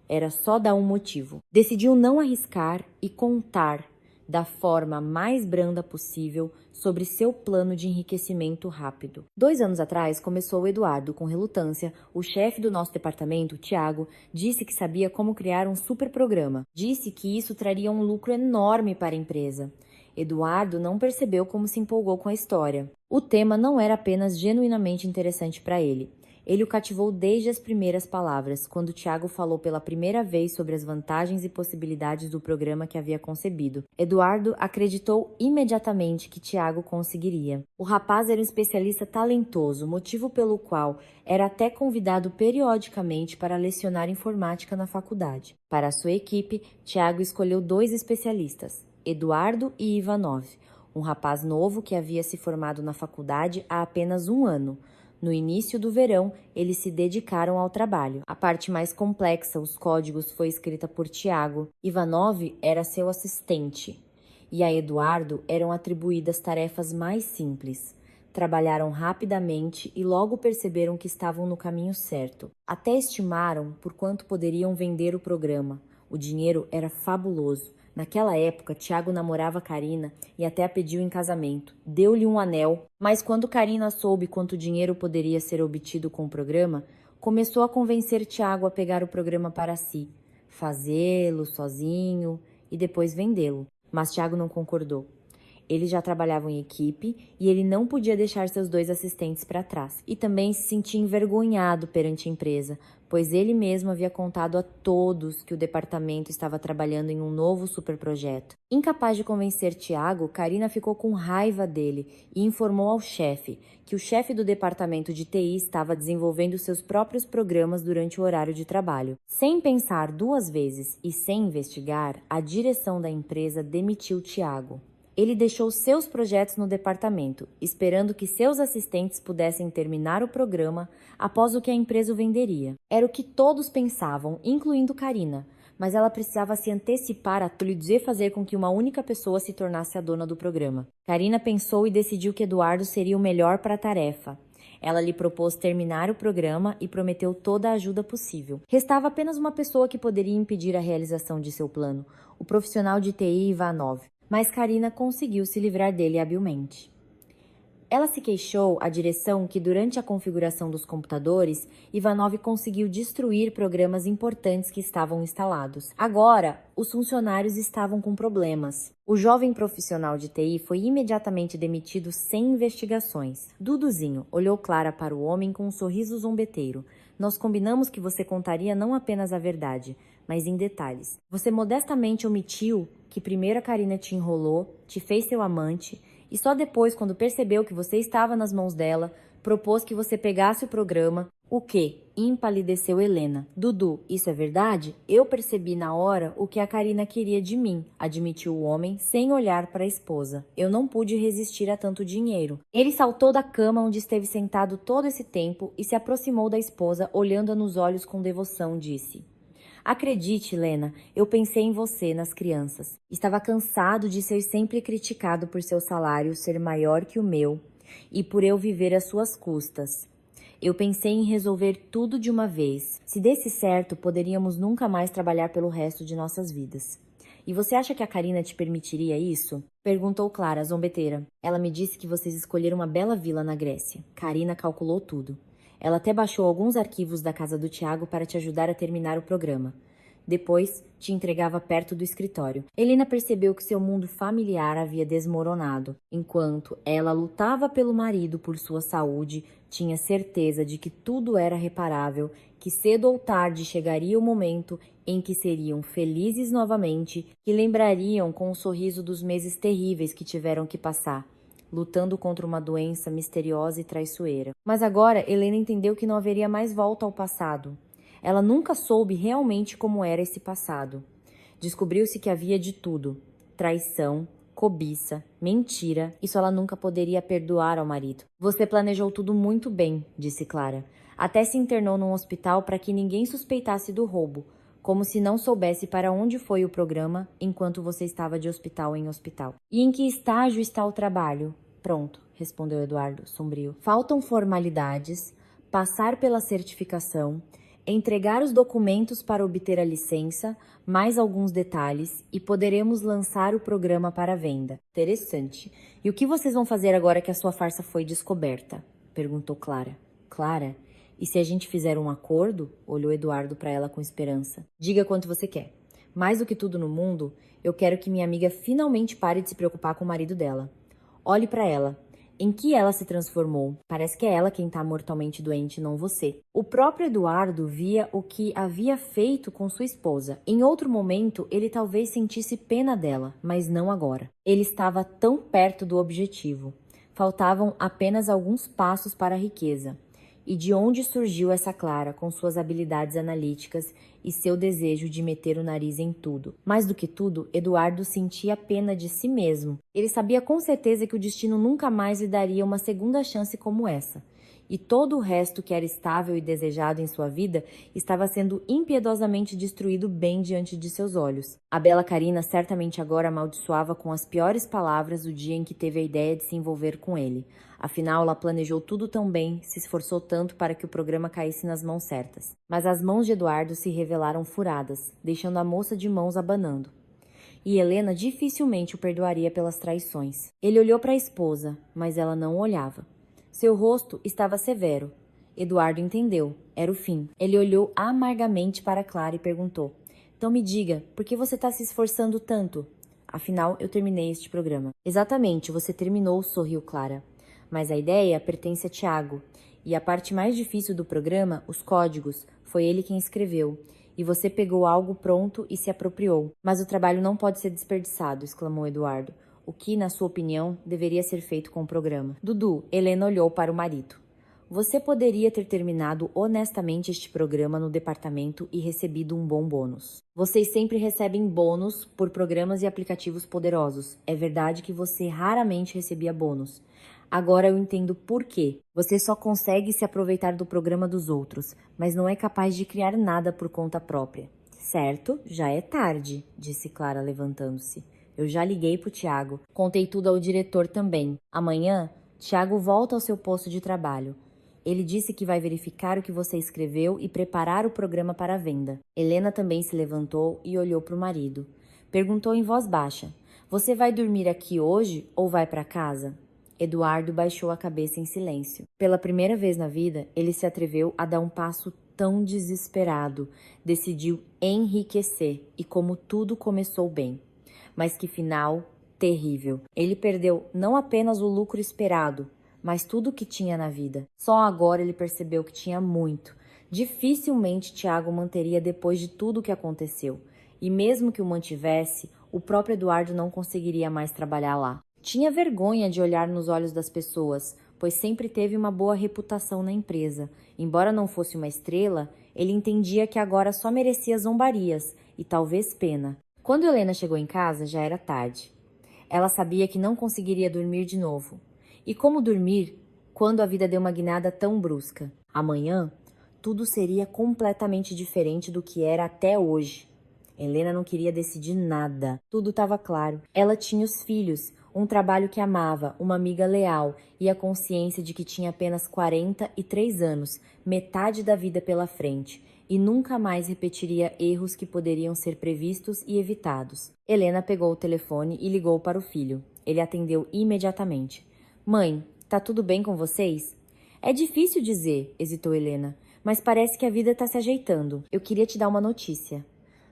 Era só dar um motivo. Decidiu não arriscar e contar, da forma mais branda possível, sobre seu plano de enriquecimento rápido. 2 anos atrás, começou o Eduardo com relutância. O chefe do nosso departamento, Tiago, disse que sabia como criar um super programa. Disse que isso traria um lucro enorme para a empresa. Eduardo não percebeu como se empolgou com a história. O tema não era apenas genuinamente interessante para ele. Ele o cativou desde as primeiras palavras, quando Tiago falou pela primeira vez sobre as vantagens e possibilidades do programa que havia concebido. Eduardo acreditou imediatamente que Tiago conseguiria. O rapaz era um especialista talentoso, motivo pelo qual era até convidado periodicamente para lecionar informática na faculdade. Para a sua equipe, Tiago escolheu 2 especialistas, Eduardo e Ivanov, um rapaz novo que havia se formado na faculdade há apenas 1 ano. No início do verão, eles se dedicaram ao trabalho. A parte mais complexa, os códigos, foi escrita por Tiago. Ivanov era seu assistente e a Eduardo eram atribuídas tarefas mais simples. Trabalharam rapidamente e logo perceberam que estavam no caminho certo. Até estimaram por quanto poderiam vender o programa. O dinheiro era fabuloso. Naquela época, Tiago namorava Karina e até a pediu em casamento. Deu-lhe um anel, mas quando Karina soube quanto dinheiro poderia ser obtido com o programa, começou a convencer Tiago a pegar o programa para si, fazê-lo sozinho e depois vendê-lo. Mas Tiago não concordou. Eles já trabalhavam em equipe e ele não podia deixar seus 2 assistentes para trás. E também se sentia envergonhado perante a empresa, pois ele mesmo havia contado a todos que o departamento estava trabalhando em um novo superprojeto. Incapaz de convencer Tiago, Karina ficou com raiva dele e informou ao chefe que o chefe do departamento de TI estava desenvolvendo seus próprios programas durante o horário de trabalho. Sem pensar 2 vezes e sem investigar, a direção da empresa demitiu Tiago. Ele deixou seus projetos no departamento, esperando que seus assistentes pudessem terminar o programa após o que a empresa o venderia. Era o que todos pensavam, incluindo Karina, mas ela precisava se antecipar a tudo e fazer com que uma única pessoa se tornasse a dona do programa. Karina pensou e decidiu que Eduardo seria o melhor para a tarefa. Ela lhe propôs terminar o programa e prometeu toda a ajuda possível. Restava apenas uma pessoa que poderia impedir a realização de seu plano, o profissional de TI Ivanov. Mas Karina conseguiu se livrar dele habilmente. Ela se queixou à direção que, durante a configuração dos computadores, Ivanov conseguiu destruir programas importantes que estavam instalados. Agora, os funcionários estavam com problemas. O jovem profissional de TI foi imediatamente demitido sem investigações. Duduzinho olhou Clara para o homem com um sorriso zombeteiro. Nós combinamos que você contaria não apenas a verdade, mas em detalhes. Você modestamente omitiu que primeiro a Karina te enrolou, te fez seu amante, e só depois, quando percebeu que você estava nas mãos dela, propôs que você pegasse o programa. O quê? Empalideceu Helena. Dudu, isso é verdade? Eu percebi na hora o que a Karina queria de mim, admitiu o homem, sem olhar para a esposa. Eu não pude resistir a tanto dinheiro. Ele saltou da cama onde esteve sentado todo esse tempo e se aproximou da esposa, olhando-a nos olhos com devoção, disse: Acredite, Helena, eu pensei em você, nas crianças. Estava cansado de ser sempre criticado por seu salário ser maior que o meu e por eu viver às suas custas. Eu pensei em resolver tudo de uma vez. Se desse certo, poderíamos nunca mais trabalhar pelo resto de nossas vidas. E você acha que a Karina te permitiria isso? Perguntou Clara, zombeteira. Ela me disse que vocês escolheram uma bela vila na Grécia. Karina calculou tudo. Ela até baixou alguns arquivos da casa do Tiago para te ajudar a terminar o programa. Depois, te entregava perto do escritório. Helena percebeu que seu mundo familiar havia desmoronado. Enquanto ela lutava pelo marido por sua saúde, tinha certeza de que tudo era reparável, que cedo ou tarde chegaria o momento em que seriam felizes novamente e lembrariam com um sorriso dos meses terríveis que tiveram que passar, lutando contra uma doença misteriosa e traiçoeira. Mas agora, Helena entendeu que não haveria mais volta ao passado. Ela nunca soube realmente como era esse passado. Descobriu-se que havia de tudo: traição, cobiça, mentira. Isso ela nunca poderia perdoar ao marido. Você planejou tudo muito bem, disse Clara. Até se internou num hospital para que ninguém suspeitasse do roubo, como se não soubesse para onde foi o programa enquanto você estava de hospital em hospital. E em que estágio está o trabalho? Pronto, respondeu Eduardo, sombrio. Faltam formalidades, passar pela certificação. Entregar os documentos para obter a licença, mais alguns detalhes e poderemos lançar o programa para venda. Interessante. E o que vocês vão fazer agora que a sua farsa foi descoberta? Perguntou Clara. Clara? E se a gente fizer um acordo? Olhou Eduardo para ela com esperança. Diga quanto você quer. Mais do que tudo no mundo, eu quero que minha amiga finalmente pare de se preocupar com o marido dela. Olhe para ela. Em que ela se transformou? Parece que é ela quem está mortalmente doente, não você. O próprio Eduardo via o que havia feito com sua esposa. Em outro momento, ele talvez sentisse pena dela, mas não agora. Ele estava tão perto do objetivo. Faltavam apenas alguns passos para a riqueza. E de onde surgiu essa Clara, com suas habilidades analíticas e seu desejo de meter o nariz em tudo? Mais do que tudo, Eduardo sentia pena de si mesmo. Ele sabia com certeza que o destino nunca mais lhe daria uma segunda chance como essa. E todo o resto que era estável e desejado em sua vida estava sendo impiedosamente destruído bem diante de seus olhos. A bela Karina certamente agora amaldiçoava com as piores palavras o dia em que teve a ideia de se envolver com ele. Afinal, ela planejou tudo tão bem, se esforçou tanto para que o programa caísse nas mãos certas. Mas as mãos de Eduardo se revelaram furadas, deixando a moça de mãos abanando. E Helena dificilmente o perdoaria pelas traições. Ele olhou para a esposa, mas ela não olhava. Seu rosto estava severo. Eduardo entendeu. Era o fim. Ele olhou amargamente para Clara e perguntou: Então me diga, por que você está se esforçando tanto? Afinal, eu terminei este programa. Exatamente, você terminou, sorriu Clara. Mas a ideia pertence a Tiago. E a parte mais difícil do programa, os códigos, foi ele quem escreveu. E você pegou algo pronto e se apropriou. Mas o trabalho não pode ser desperdiçado, exclamou Eduardo. O que, na sua opinião, deveria ser feito com o programa? Dudu, Helena olhou para o marido. Você poderia ter terminado honestamente este programa no departamento e recebido um bom bônus. Vocês sempre recebem bônus por programas e aplicativos poderosos. É verdade que você raramente recebia bônus. Agora eu entendo por quê. Você só consegue se aproveitar do programa dos outros, mas não é capaz de criar nada por conta própria. Certo, já é tarde, disse Clara levantando-se. Eu já liguei pro Tiago. Contei tudo ao diretor também. Amanhã, Tiago volta ao seu posto de trabalho. Ele disse que vai verificar o que você escreveu e preparar o programa para a venda. Helena também se levantou e olhou para o marido. Perguntou em voz baixa: Você vai dormir aqui hoje ou vai para casa? Eduardo baixou a cabeça em silêncio. Pela primeira vez na vida, ele se atreveu a dar um passo tão desesperado. Decidiu enriquecer e como tudo começou bem. Mas que final terrível. Ele perdeu não apenas o lucro esperado, mas tudo o que tinha na vida. Só agora ele percebeu que tinha muito. Dificilmente Tiago manteria depois de tudo o que aconteceu. E mesmo que o mantivesse, o próprio Eduardo não conseguiria mais trabalhar lá. Tinha vergonha de olhar nos olhos das pessoas, pois sempre teve uma boa reputação na empresa. Embora não fosse uma estrela, ele entendia que agora só merecia zombarias e talvez pena. Quando Helena chegou em casa, já era tarde. Ela sabia que não conseguiria dormir de novo. E como dormir quando a vida deu uma guinada tão brusca? Amanhã, tudo seria completamente diferente do que era até hoje. Helena não queria decidir nada. Tudo estava claro. Ela tinha os filhos, um trabalho que amava, uma amiga leal e a consciência de que tinha apenas 43 anos, metade da vida pela frente, e nunca mais repetiria erros que poderiam ser previstos e evitados. Helena pegou o telefone e ligou para o filho. Ele atendeu imediatamente. Mãe, tá tudo bem com vocês? É difícil dizer, hesitou Helena, mas parece que a vida tá se ajeitando. Eu queria te dar uma notícia.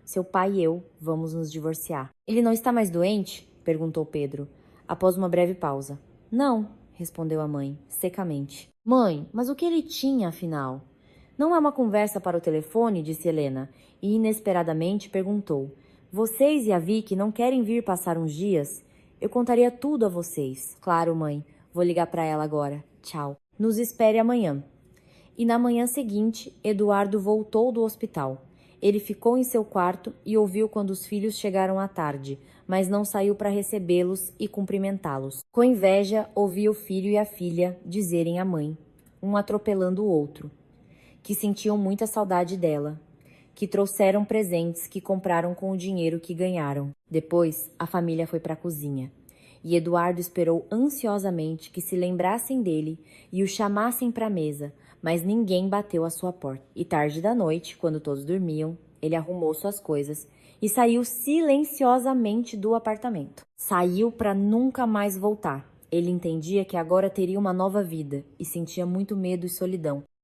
Seu pai e eu vamos nos divorciar. Ele não está mais doente? Perguntou Pedro, após uma breve pausa. Não, respondeu a mãe, secamente. Mãe, mas o que ele tinha, afinal? Não é uma conversa para o telefone, disse Helena, e inesperadamente perguntou. Vocês e a Vicky não querem vir passar uns dias? Eu contaria tudo a vocês. Claro, mãe. Vou ligar para ela agora. Tchau. Nos espere amanhã. E na manhã seguinte, Eduardo voltou do hospital. Ele ficou em seu quarto e ouviu quando os filhos chegaram à tarde, mas não saiu para recebê-los e cumprimentá-los. Com inveja, ouvia o filho e a filha dizerem à mãe, um atropelando o outro, que sentiam muita saudade dela, que trouxeram presentes que compraram com o dinheiro que ganharam. Depois, a família foi para a cozinha. E Eduardo esperou ansiosamente que se lembrassem dele e o chamassem para a mesa, mas ninguém bateu à sua porta. E tarde da noite, quando todos dormiam, ele arrumou suas coisas e saiu silenciosamente do apartamento. Saiu para nunca mais voltar. Ele entendia que agora teria uma nova vida e sentia muito medo e solidão.